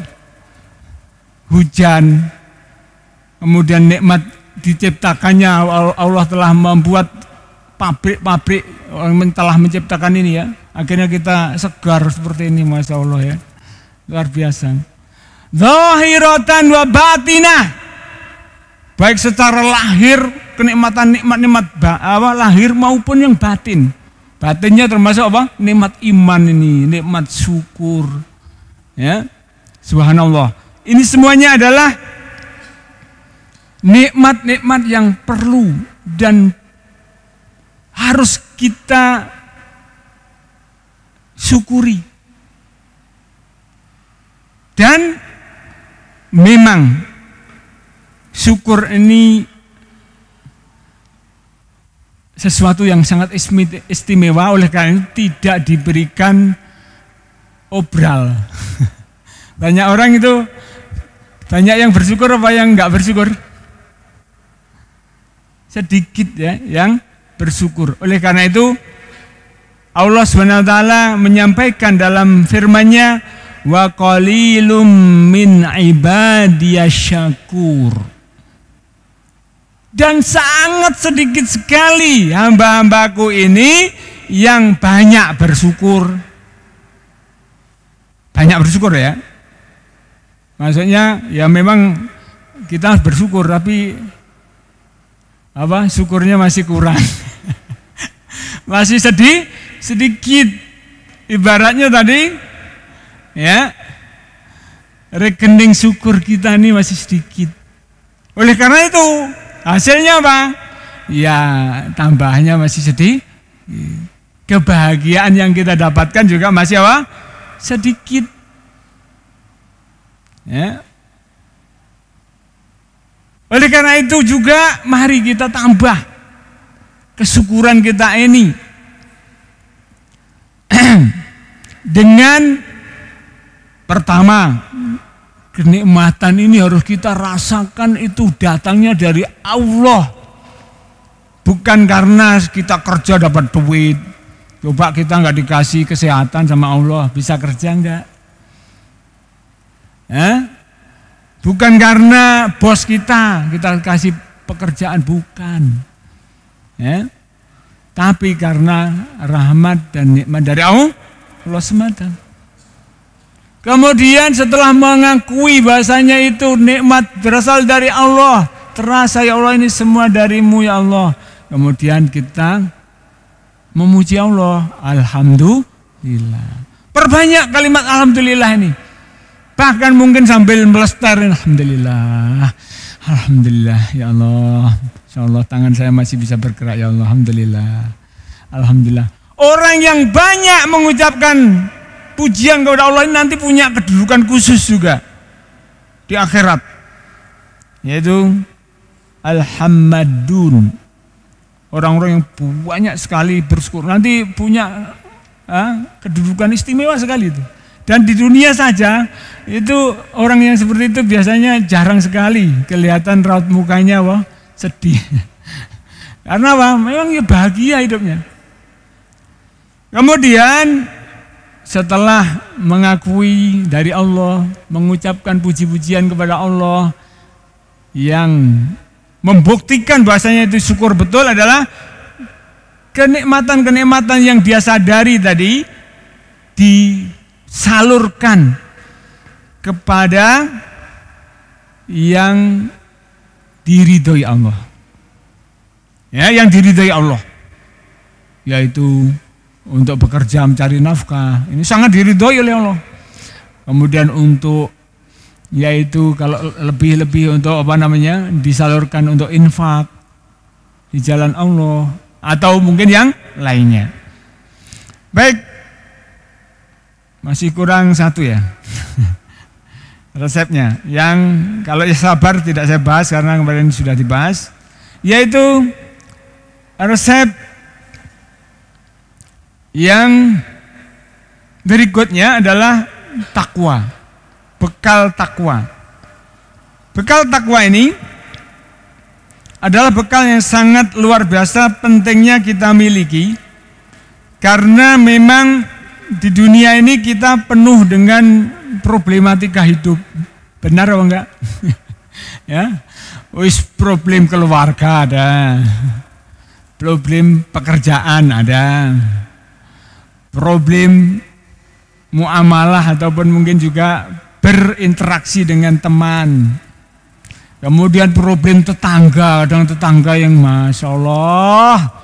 hujan, kemudian nikmat diciptakannya, Allah telah membuat pabrik-pabrik, telah menciptakan ini ya, akhirnya kita segar seperti ini, Masya Allah ya. Luar biasa. Zahiratan wa batinah, baik secara lahir, kenikmatan nikmat lahir maupun yang batin. Batinnya termasuk apa? Nikmat iman ini, nikmat syukur. Ya. Subhanallah. Ini semuanya adalah nikmat-nikmat yang perlu dan harus kita syukuri. Dan memang syukur ini sesuatu yang sangat istimewa, oleh karena itu tidak diberikan obral. Banyak orang itu, banyak yang bersyukur apa yang enggak bersyukur? Sedikit ya yang bersyukur. Oleh karena itu Allah SWT menyampaikan dalam firman-Nya, wa qalilum min ibadiyasyakur. Dan sangat sedikit sekali hamba-hambaku ini yang banyak bersyukur. Banyak bersyukur ya. Maksudnya ya memang kita harus bersyukur, tapi syukurnya masih kurang. Masih sedikit. Ibaratnya tadi ya, rekening syukur kita ini masih sedikit. Oleh karena itu hasilnya apa? Ya tambahnya masih sedikit. Kebahagiaan yang kita dapatkan juga masih apa? Sedikit. Ya. Oleh karena itu juga mari kita tambah kesyukuran kita ini. dengan pertama, kenikmatan ini harus kita rasakan itu datangnya dari Allah. Bukan karena kita kerja dapat duit. Coba kita nggak dikasih kesehatan sama Allah, bisa kerja enggak? Bukan karena bos kita kasih pekerjaan, bukan. Tapi karena rahmat dan nikmat dari Allah semata. Kemudian setelah mengakui bahasanya itu nikmat berasal dari Allah, terasa ya Allah ini semua darimu ya Allah. Kemudian kita memuji Allah, alhamdulillah. Perbanyak kalimat alhamdulillah ini. Bahkan mungkin sambil melestari, alhamdulillah, alhamdulillah ya Allah. Insyaallah tangan saya masih bisa bergerak ya Allah, alhamdulillah, alhamdulillah. Orang yang banyak mengucapkan pujian kepada Allah ini nanti punya kedudukan khusus juga di akhirat, yaitu al-hammadun. Orang-orang yang banyak sekali bersyukur nanti punya kedudukan istimewa sekali itu. Dan di dunia saja itu orang yang seperti itu biasanya jarang sekali kelihatan raut mukanya sedih. Karena memang ya bahagia hidupnya. Kemudian setelah mengakui dari Allah, mengucapkan puji-pujian kepada Allah, yang membuktikan bahasanya itu syukur betul adalah kenikmatan-kenikmatan yang dia sadari tadi disalurkan kepada yang diridhoi Allah. Ya, yang diridhoi Allah. Yaitu untuk bekerja mencari nafkah. Ini sangat diridhoi oleh Allah. Kemudian untuk yaitu kalau lebih untuk disalurkan untuk infak di jalan Allah atau mungkin yang lainnya. Baik, masih kurang satu ya resepnya, yang kalau sabar tidak saya bahas karena kemarin sudah dibahas, yaitu resep yang berikutnya adalah takwa. Bekal takwa. Bekal takwa ini adalah bekal yang sangat luar biasa pentingnya kita miliki, karena memang di dunia ini kita penuh dengan problematika hidup. Benar apa enggak? Ya, problem keluarga ada, problem pekerjaan ada, problem muamalah ataupun mungkin juga berinteraksi dengan teman. Kemudian problem tetangga, kadang tetangga yang masya Allah,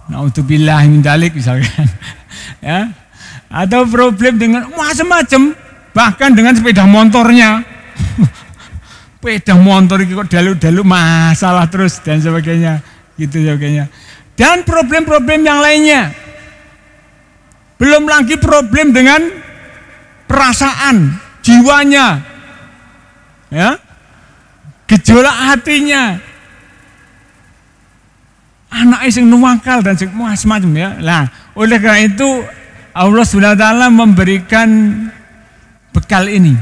naudzubillah min dzalik misalkan, ya, atau problem dengan macam-macam, bahkan dengan sepeda motornya, sepeda motor itu kok dalu-dalu masalah terus dan sebagainya, gitu sebagainya. Dan problem-problem yang lainnya, belum lagi problem dengan perasaan jiwanya, ya, gejolak hatinya, anak yang nuwakal dan semacam ya. Nah, oleh karena itu Allah SWT memberikan bekal ini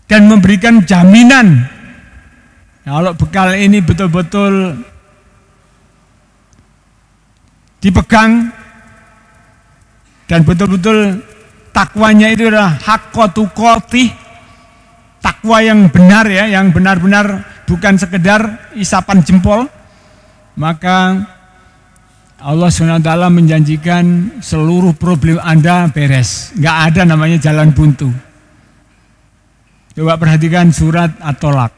dan memberikan jaminan kalau bekal ini betul-betul dipegang dan betul-betul takwanya itu adalah haqqatuqatih, takwa yang benar ya, yang benar-benar bukan sekedar isapan jempol, maka Allah SWT menjanjikan seluruh problem Anda beres, nggak ada namanya jalan buntu. Coba perhatikan surat At-Tolak.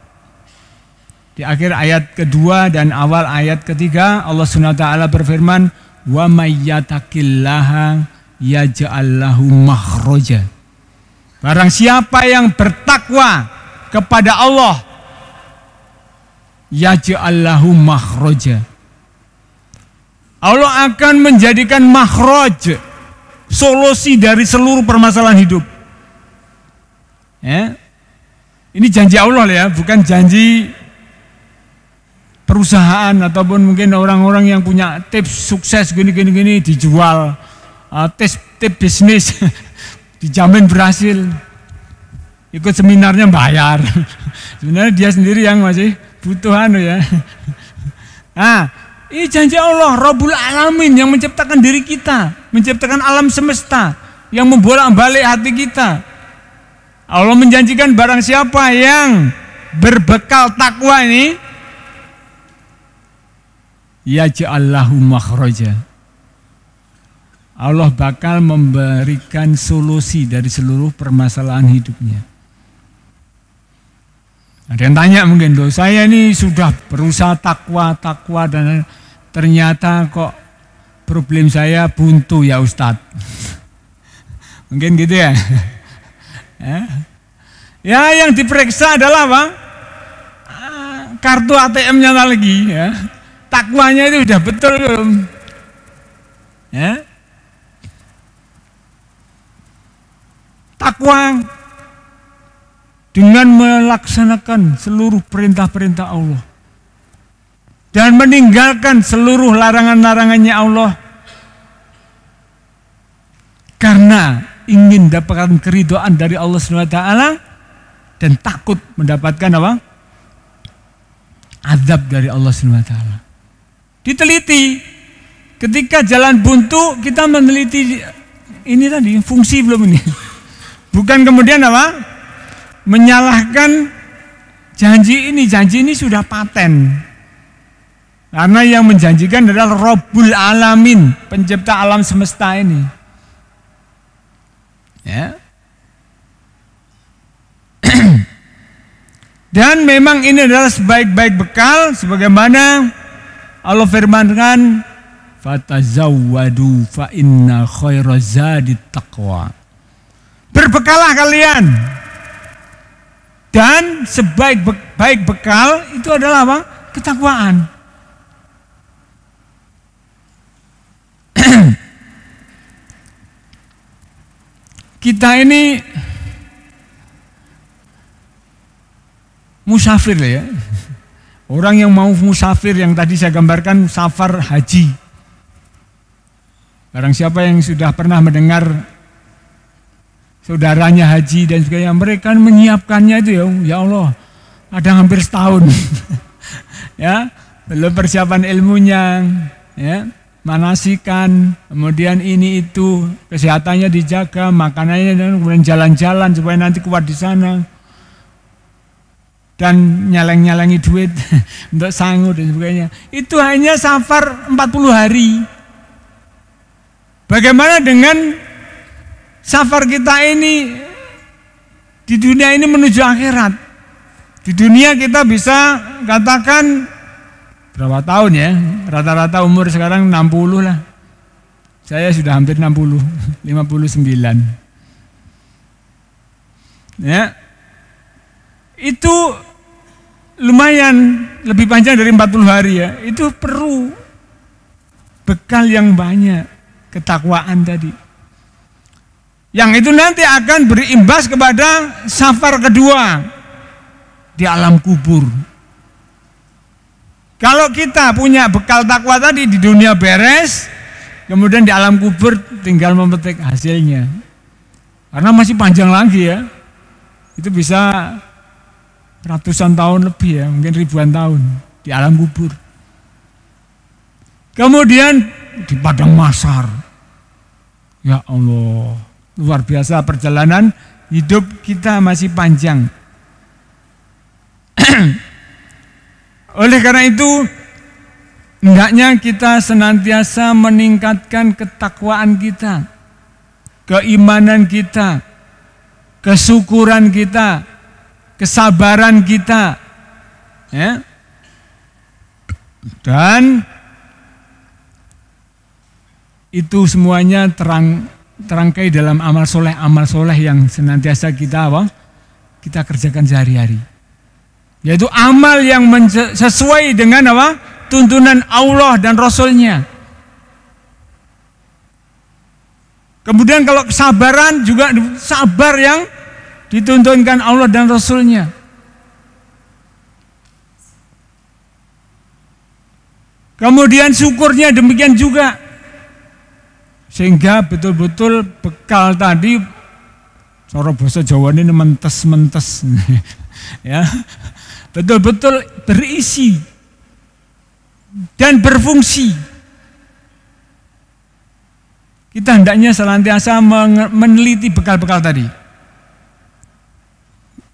Di akhir ayat kedua dan awal ayat ketiga Allah SWT berfirman, wa may yattaqillaha yaj'al lahu makhraja. Barang siapa yang bertakwa kepada Allah, yaj'al lahu makhraja, Allah akan menjadikan makhraj, solusi dari seluruh permasalahan hidup. Ya. Ini janji Allah ya, bukan janji perusahaan ataupun mungkin orang-orang yang punya tips sukses gini dijual. Tips tip bisnis, dijamin berhasil. Ikut seminarnya bayar. Sebenarnya dia sendiri yang masih butuh ya. Nah, ini janji Allah, Rabbul Alamin yang menciptakan diri kita, menciptakan alam semesta, yang membolak-balik hati kita. Allah menjanjikan barang siapa yang berbekal takwa ini, yaj'allahu makhraja. Allah bakal memberikan solusi dari seluruh permasalahan hidupnya. Ada yang tanya mungkin, loh saya ini sudah berusaha takwa dan ternyata kok problem saya buntu ya Ustadz. Mungkin gitu ya. Ya yang diperiksa adalah apa? Kartu ATM-nya lagi ya. Takwanya itu sudah betul belum? Ya. Takwa dengan melaksanakan seluruh perintah-perintah Allah dan meninggalkan seluruh larangan-larangannya Allah karena ingin dapatkan keridhaan dari Allah SWT dan takut mendapatkan apa? Azab dari Allah SWT. Diteliti. Ketika jalan buntu kita meneliti ini tadi fungsi belum ini. Bukan kemudian apa? Menyalahkan janji ini sudah paten. Karena yang menjanjikan adalah Rabbul Alamin, pencipta alam semesta ini. Ya. Dan memang ini adalah sebaik-baik bekal sebagaimana Allah firmankan, fatazawwadu fa inna khairaz zadit taqwa. Berbekalah kalian. Dan sebaik-baik bekal itu adalah apa? Ketakwaan. Kita ini musafir ya. Orang yang mau musafir yang tadi saya gambarkan safar haji. Barang siapa yang sudah pernah mendengar saudaranya haji dan sebagainya, mereka menyiapkannya itu ya Allah, ada hampir setahun. Ya, belum persiapan ilmunya, ya, manasikan, kemudian ini itu, kesehatannya dijaga, makanannya dan kemudian jalan-jalan supaya nanti kuat di sana. Dan nyaleng-nyalengi duit untuk sanggup dan sebagainya. Itu hanya safar 40 hari. Bagaimana dengan safar kita ini di dunia ini menuju akhirat? Di dunia kita bisa katakan berapa tahun ya? Rata-rata umur sekarang 60 lah. Saya sudah hampir 60, 59. Ya. Itu lumayan lebih panjang dari 40 hari ya. Itu perlu bekal yang banyak, ketakwaan tadi. Yang itu nanti akan berimbas kepada safar kedua di alam kubur. Kalau kita punya bekal takwa tadi di dunia beres, kemudian di alam kubur tinggal memetik hasilnya. Karena masih panjang lagi ya. Itu bisa ratusan tahun lebih ya, mungkin ribuan tahun di alam kubur. Kemudian di padang mahsyar. Ya Allah, luar biasa perjalanan hidup kita masih panjang. Oleh karena itu, hendaknya kita senantiasa meningkatkan ketakwaan kita, keimanan kita, kesyukuran kita, kesabaran kita, ya. Dan itu semuanya terangkai dalam amal soleh yang senantiasa kita kita kerjakan sehari-hari. Yaitu amal yang sesuai dengan tuntunan Allah dan Rasulnya. Kemudian kalau kesabaran juga sabar yang dituntunkan Allah dan Rasulnya. Kemudian syukurnya demikian juga. Sehingga betul-betul bekal tadi, cara bahasa Jawa ini mentes-mentes, ya, betul-betul berisi dan berfungsi. Kita hendaknya senantiasa meneliti bekal-bekal tadi.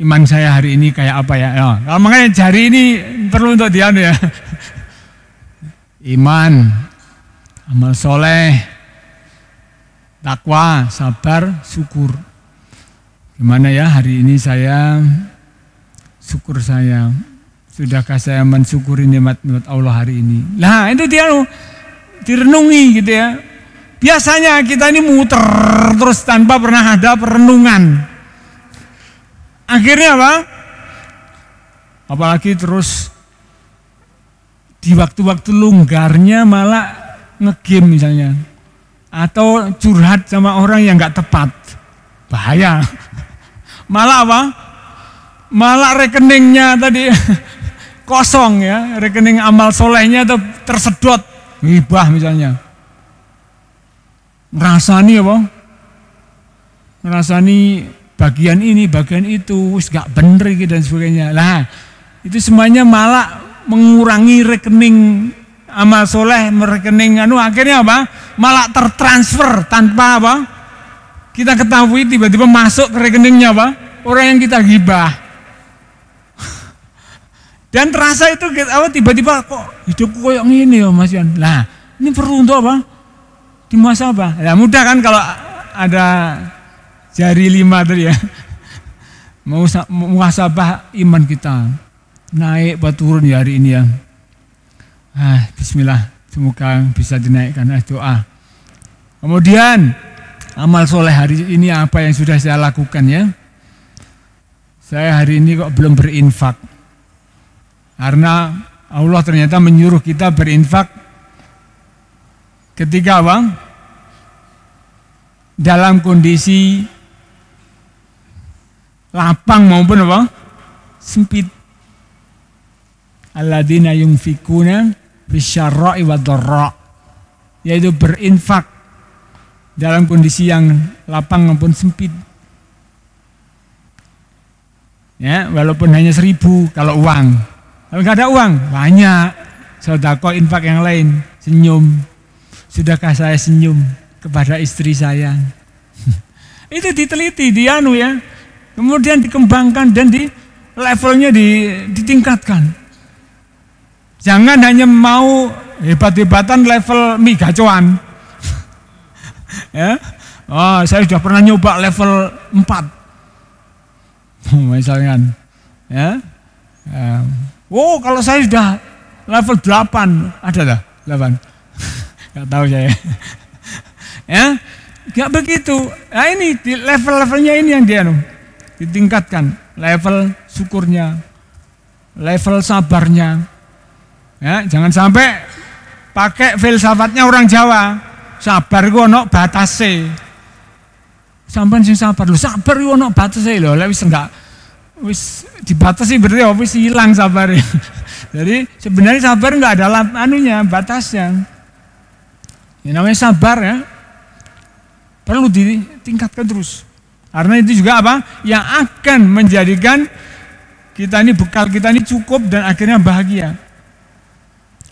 Iman saya hari ini kayak apa ya? Kalau makanya jari ini perlu untuk dianu ya. Iman, amal soleh, takwa, sabar, syukur. Gimana ya hari ini saya, syukur saya, sudahkah saya mensyukuri nikmat-nikmat Allah hari ini? Nah itu dia direnungi gitu ya. Biasanya kita ini muter terus tanpa pernah ada perenungan. Akhirnya apa? Apalagi terus di waktu-waktu longgarnya malah ngegame misalnya. Atau curhat sama orang yang gak tepat. Bahaya. Malah apa? Malah rekeningnya tadi kosong ya. Rekening amal solehnya tersedot. Ghibah misalnya. Ngerasani apa? Ngerasani bagian ini, bagian itu, wis gak bener gitu dan sebagainya. Lah, itu semuanya malah mengurangi rekening amal soleh, rekening akhirnya apa? Malah tertransfer tanpa apa? Kita ketahui tiba-tiba masuk ke rekeningnya apa? Orang yang kita ghibah. Dan terasa itu apa? Tiba-tiba kok hidupku kayak gini ya Mas Yan. Lah, ini perlu untuk apa? Di masa apa? Ya mudah kan kalau ada jari 5 tadi ya, mau muhasabah iman kita, naik atau turun ya hari ini ya. Bismillah, semoga bisa dinaikkan doa. Kemudian amal soleh hari ini apa yang sudah saya lakukan ya? Saya hari ini kok belum berinfak, karena Allah ternyata menyuruh kita berinfak ketika apa? Dalam kondisi lapang maupun apa? Sempit. Alladzina yunfikuna bisyarra'i wadh-dharra, yaitu berinfak dalam kondisi yang lapang maupun sempit. Ya, walaupun hanya 1.000 kalau uang. Kalau nggak ada uang, banyak. Sedekah, infak yang lain, senyum. Sudahkah saya senyum kepada istri saya? Itu diteliti, dianu ya. Kemudian dikembangkan dan di levelnya ditingkatkan. Jangan hanya mau hebat-hebatan level mie gacoan. Ya. Oh, saya sudah pernah nyoba level 4. Misalkan. Ya. Oh, kalau saya sudah level 8, ada tak? 8. Enggak tahu saya. Ya. Enggak begitu. Nah, ini di level-levelnya ini yang ditingkatkan, level syukurnya, level sabarnya. Ya, jangan sampai pakai filsafatnya orang Jawa. Sabar ku ono batase. Sampeyan sing sabar lho, sabar ku ono batase lho. Lek wis enggak wis dibatasi berarti wis hilang sabarnya. Jadi sebenarnya sabar enggak ada batasnya. Ini namanya sabar ya. Perlu ditingkatkan terus. Karena itu juga apa? Yang akan menjadikan kita ini, bekal kita ini cukup dan akhirnya bahagia.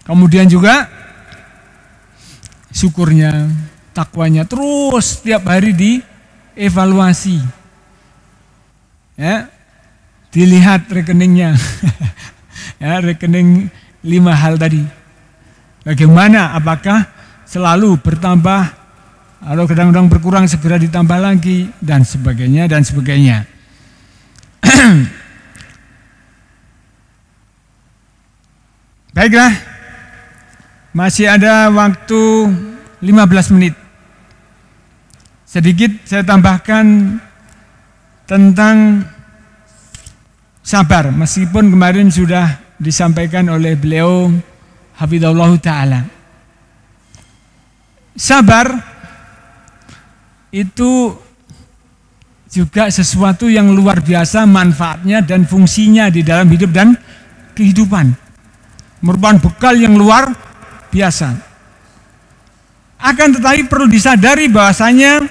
Kemudian juga syukurnya, takwanya terus setiap hari dievaluasi. Ya, dilihat rekeningnya. Ya, rekening 5 hal tadi. Bagaimana? Apakah selalu bertambah? Kalau kadang-kadang berkurang segera ditambah lagi dan sebagainya dan sebagainya. Baiklah, masih ada waktu 15 menit. Sedikit saya tambahkan tentang sabar, meskipun kemarin sudah disampaikan oleh beliau hafizahullah ta'ala. Sabar itu juga sesuatu yang luar biasa manfaatnya dan fungsinya di dalam hidup dan kehidupan. Merupakan bekal yang luar biasa. Akan tetapi perlu disadari bahwasanya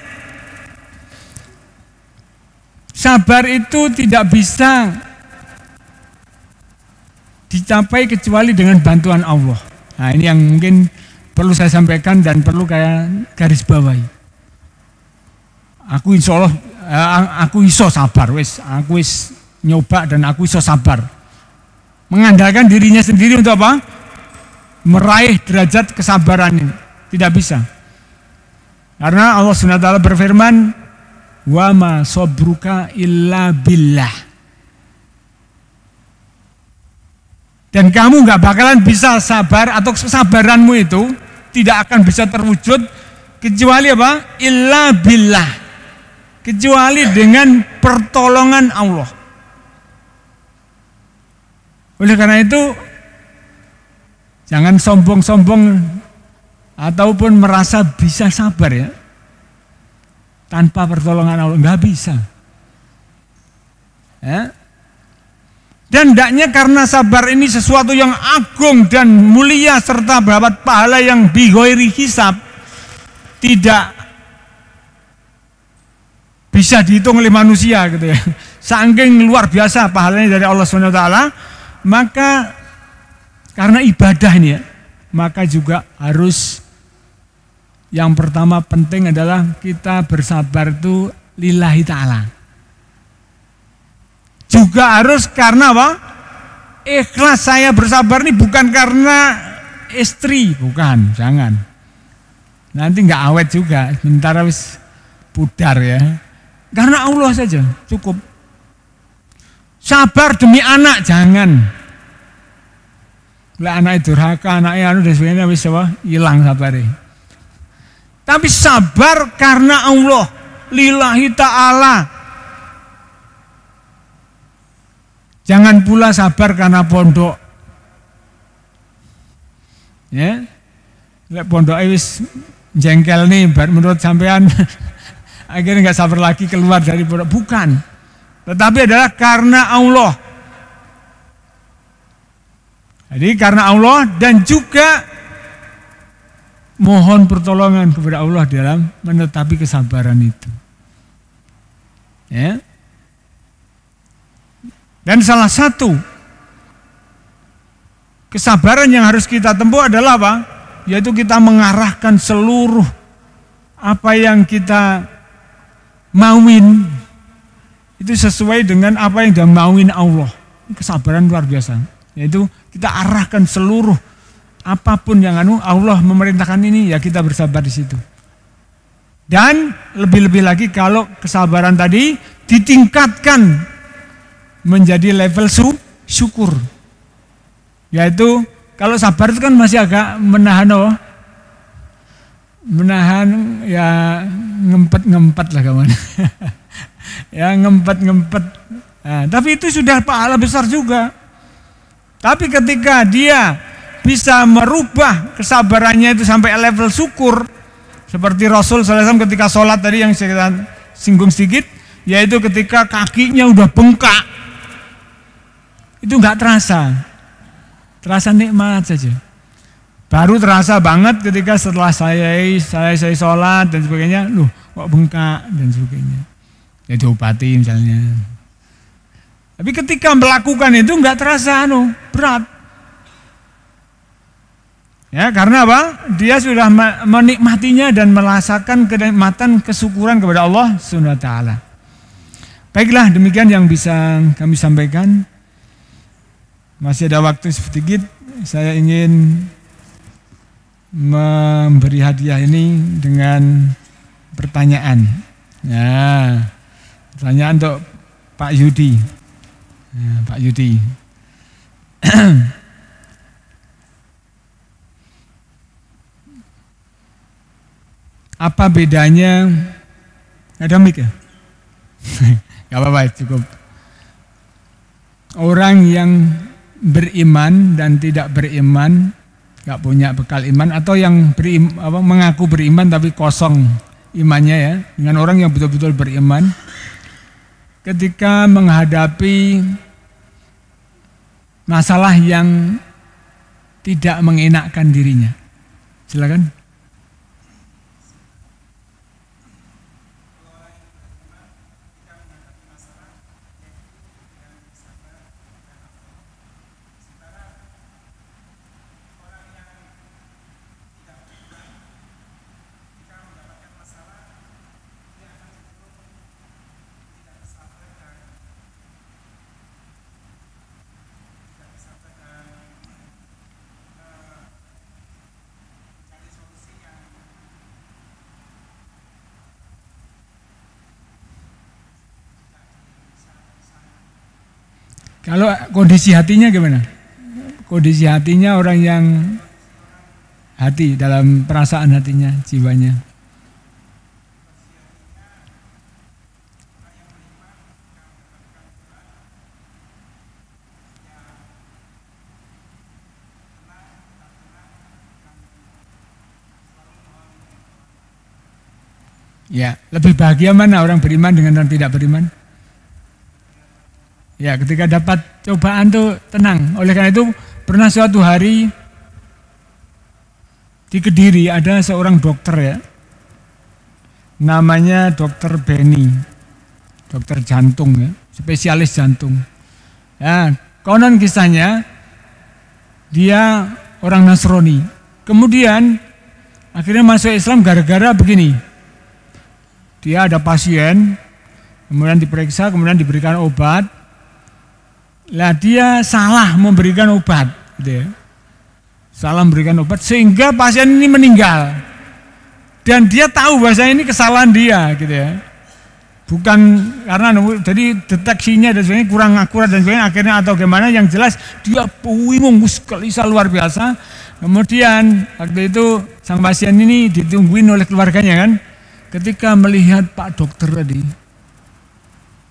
sabar itu tidak bisa dicapai kecuali dengan bantuan Allah. Nah, ini yang mungkin perlu saya sampaikan dan perlu kayak garis bawahi. Aku insya Allah, aku iso sabar, aku nyoba dan aku iso sabar. Mengandalkan dirinya sendiri untuk apa? Meraih derajat kesabaran ini. Tidak bisa. Karena Allah SWT berfirman, wa ma sabruka illa billah. Dan kamu nggak bakalan bisa sabar atau kesabaranmu itu tidak akan bisa terwujud kecuali apa? Illa billah. Kecuali dengan pertolongan Allah. Oleh karena itu jangan sombong-sombong ataupun merasa bisa sabar ya. Tanpa pertolongan Allah nggak bisa. Ya. Dan hendaknya karena sabar ini sesuatu yang agung dan mulia serta mendapat pahala yang bighairi hisab, tidak bisa dihitung oleh manusia gitu ya. Saking luar biasa pahalanya dari Allah SWT, maka karena ibadah ini ya, maka juga harus yang pertama penting adalah kita bersabar itu lillahi ta'ala. Juga harus karena apa? Ikhlas saya bersabar ini bukan karena istri, bukan, jangan. Nanti nggak awet juga, sebentar wis pudar ya. Karena Allah saja cukup. Sabar demi anak jangan. Lah anak durhaka, anaknya anu dan sebagainya wis apa? Hilang sabarnya. Tapi sabar karena Allah, lillahi ta'ala. Jangan pula sabar karena pondok. Ya. Lek pondok wis jengkel nih menurut sampean akhirnya nggak sabar lagi keluar dari pondok. Bukan. Tetapi adalah karena Allah. Jadi karena Allah dan juga mohon pertolongan kepada Allah dalam menetapi kesabaran itu. Ya. Dan salah satu kesabaran yang harus kita tempuh adalah apa? Yaitu kita mengarahkan seluruh apa yang kita mauin itu sesuai dengan apa yang dimauin Allah. Kesabaran luar biasa. Yaitu kita arahkan seluruh apapun yang Allah memerintahkan ini ya kita bersabar di situ. Dan lebih-lebih lagi kalau kesabaran tadi ditingkatkan menjadi level syukur. Yaitu kalau sabar itu kan masih agak menahan menahan ya ngempet lah kawan. Ya ngempet. Nah, tapi itu sudah pahala besar juga. Tapi ketika dia bisa merubah kesabarannya itu sampai level syukur, seperti Rasul SAW ketika sholat tadi yang saya singgung sedikit, yaitu ketika kakinya udah bengkak, itu nggak terasa nikmat saja. Baru terasa banget ketika setelah saya sholat dan sebagainya, loh kok bengkak dan sebagainya. Ya diobati misalnya. Tapi ketika melakukan itu nggak terasa berat. Ya, karena apa? Dia sudah menikmatinya dan merasakan kenikmatan kesyukuran kepada Allah Subhanahu wa taala. Baiklah, demikian yang bisa kami sampaikan. Masih ada waktu sedikit, saya ingin memberi hadiah ini dengan pertanyaan. Ya, pertanyaan untuk Pak Yudi. Ya, Pak Yudi. Apa bedanya? Ada mic ya? Gak apa-apa, cukup. Orang yang beriman dan tidak beriman, gak punya bekal iman, atau yang mengaku beriman tapi kosong imannya ya, dengan orang yang betul-betul beriman, ketika menghadapi masalah yang tidak mengenakkan dirinya. Silakan. Kalau kondisi hatinya gimana? Kondisi hatinya orang yang hati, dalam perasaan hatinya, jiwanya. Ya, lebih bahagia mana orang beriman dengan orang tidak beriman? Ya, ketika dapat cobaan tuh tenang. Oleh karena itu, pernah suatu hari di Kediri ada seorang dokter ya. Namanya Dokter Benny. Dokter jantung ya, spesialis jantung. Ya, konon kisahnya dia orang Nasrani. Kemudian akhirnya masuk Islam gara-gara begini. Dia ada pasien, kemudian diperiksa, kemudian diberikan obat. Lah dia salah memberikan obat, gitu ya. Salah memberikan obat sehingga pasien ini meninggal. Dan dia tahu bahwa ini kesalahan dia, gitu ya. Bukan karena jadi deteksinya dan sebagainya kurang akurat dan sebagainya, akhirnya atau gimana, yang jelas dia bingung, gelisah luar biasa. Kemudian waktu itu sang pasien ini ditungguin oleh keluarganya kan. Ketika melihat Pak Dokter tadi,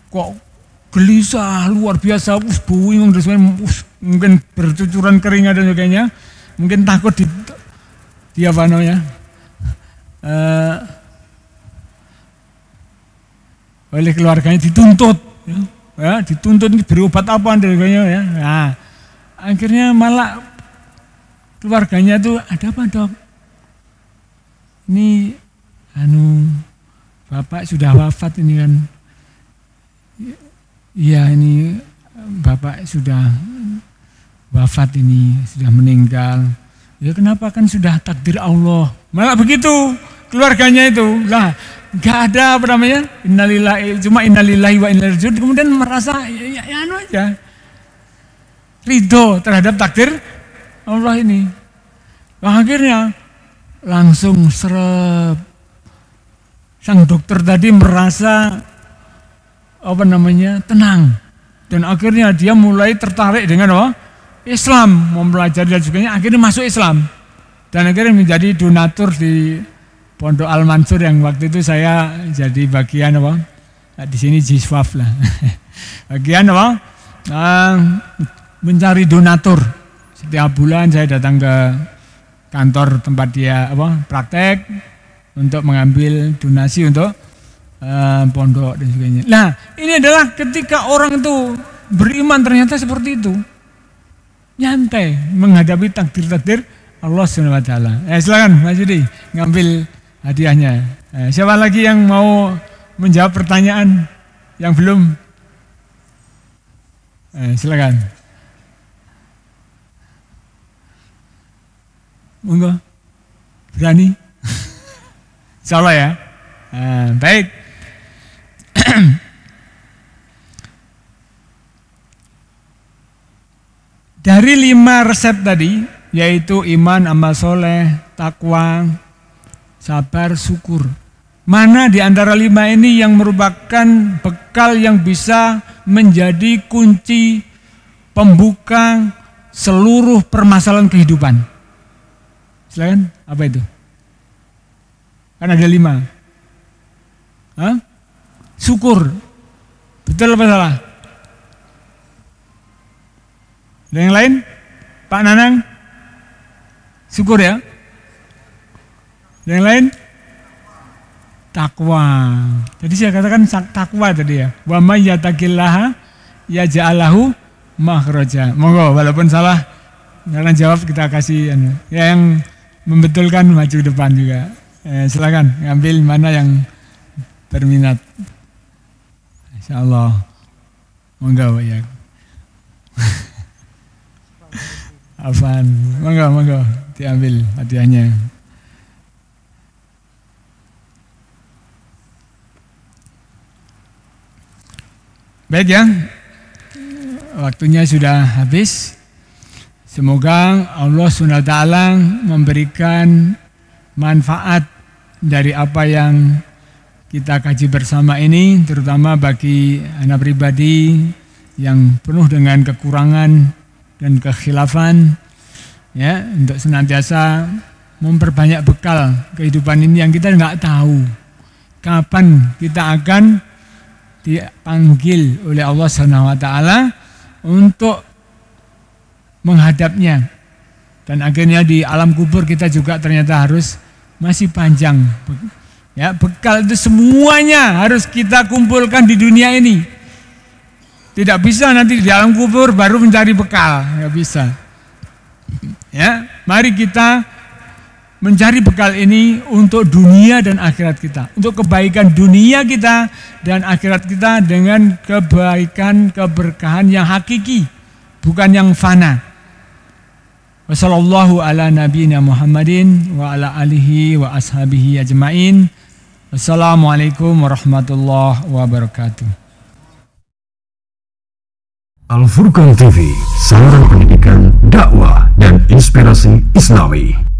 kok gelisah luar biasa, bingung dan sebagainya, mungkin bercucuran keringat dan sebagainya, mungkin takut di apa namanya, oleh keluarganya dituntut, ya, dituntut beri obat apa dan sebagainya ya. Nah, akhirnya malah keluarganya tuh, ada apa Dok? Ini Bapak sudah wafat ini kan. Iya, ini Bapak sudah wafat ini, sudah meninggal. Ya kenapa, kan sudah takdir Allah. Malah begitu keluarganya itu. Lah, enggak ada apa namanya? Innalillahi, cuma innalillahi wa inna ilaihi raji'un. Kemudian merasa ya aja. Ridho terhadap takdir Allah ini. Nah, akhirnya langsung serep. Sang dokter tadi merasa apa namanya, tenang, dan akhirnya dia mulai tertarik dengan apa? Islam, mempelajari dan sebagainya, akhirnya masuk Islam dan akhirnya menjadi donatur di Pondok Al Mansur yang waktu itu saya jadi bagian apa? Di sini Jiswaf lah, bagian apa? Mencari donatur. Setiap bulan saya datang ke kantor tempat dia apa? Praktek, untuk mengambil donasi untuk pondok dan sebagainya. Nah, ini adalah ketika orang itu beriman ternyata seperti itu. Nyantai menghadapi takdir-takdir Allah Subhanahu wa taala. Silakan Mas Yudi ngambil hadiahnya. Siapa lagi yang mau menjawab pertanyaan yang belum? Silakan. Monggo. Berani? Insyaallah ya. Baik. Dari 5 resep tadi, yaitu iman, amal soleh, takwa, sabar, syukur. Mana di antara 5 ini yang merupakan bekal yang bisa menjadi kunci pembuka seluruh permasalahan kehidupan? Silakan, apa itu? Kan ada 5. Syukur. Betul apa salah? Ada yang lain? Pak Nanang? Syukur ya? Ada yang lain? Takwa. Jadi saya katakan takwa tadi ya. Wa may yattaqillaha yaj'alahu makhraja. Monggo, walaupun salah, karena jawab kita kasih yang membetulkan maju depan juga. Silakan ngambil mana yang berminat. Insyaallah. Monggo ya. Afan, monggo diambil hadiahnya. Baik ya. Waktunya sudah habis. Semoga Allah SWT memberikan manfaat dari apa yang kita kaji bersama ini, terutama bagi anak pribadi yang penuh dengan kekurangan dan kekhilafan, ya, untuk senantiasa memperbanyak bekal kehidupan ini yang kita nggak tahu kapan kita akan dipanggil oleh Allah SWT untuk menghadapnya. Dan akhirnya di alam kubur kita juga ternyata harus masih panjang. Ya, bekal itu semuanya harus kita kumpulkan di dunia ini. Tidak bisa nanti di alam kubur baru mencari bekal, nggak bisa. Ya, mari kita mencari bekal ini untuk dunia dan akhirat kita, untuk kebaikan dunia kita dan akhirat kita dengan kebaikan keberkahan yang hakiki, bukan yang fana. Wassallallahu ala nabiyina Muhammadin wa ala alihi wa ashabihi ajmain. Wassalamualaikum warahmatullahi wabarakatuh. Al Furqan TV, saluran pendidikan, dakwah dan inspirasi Islami.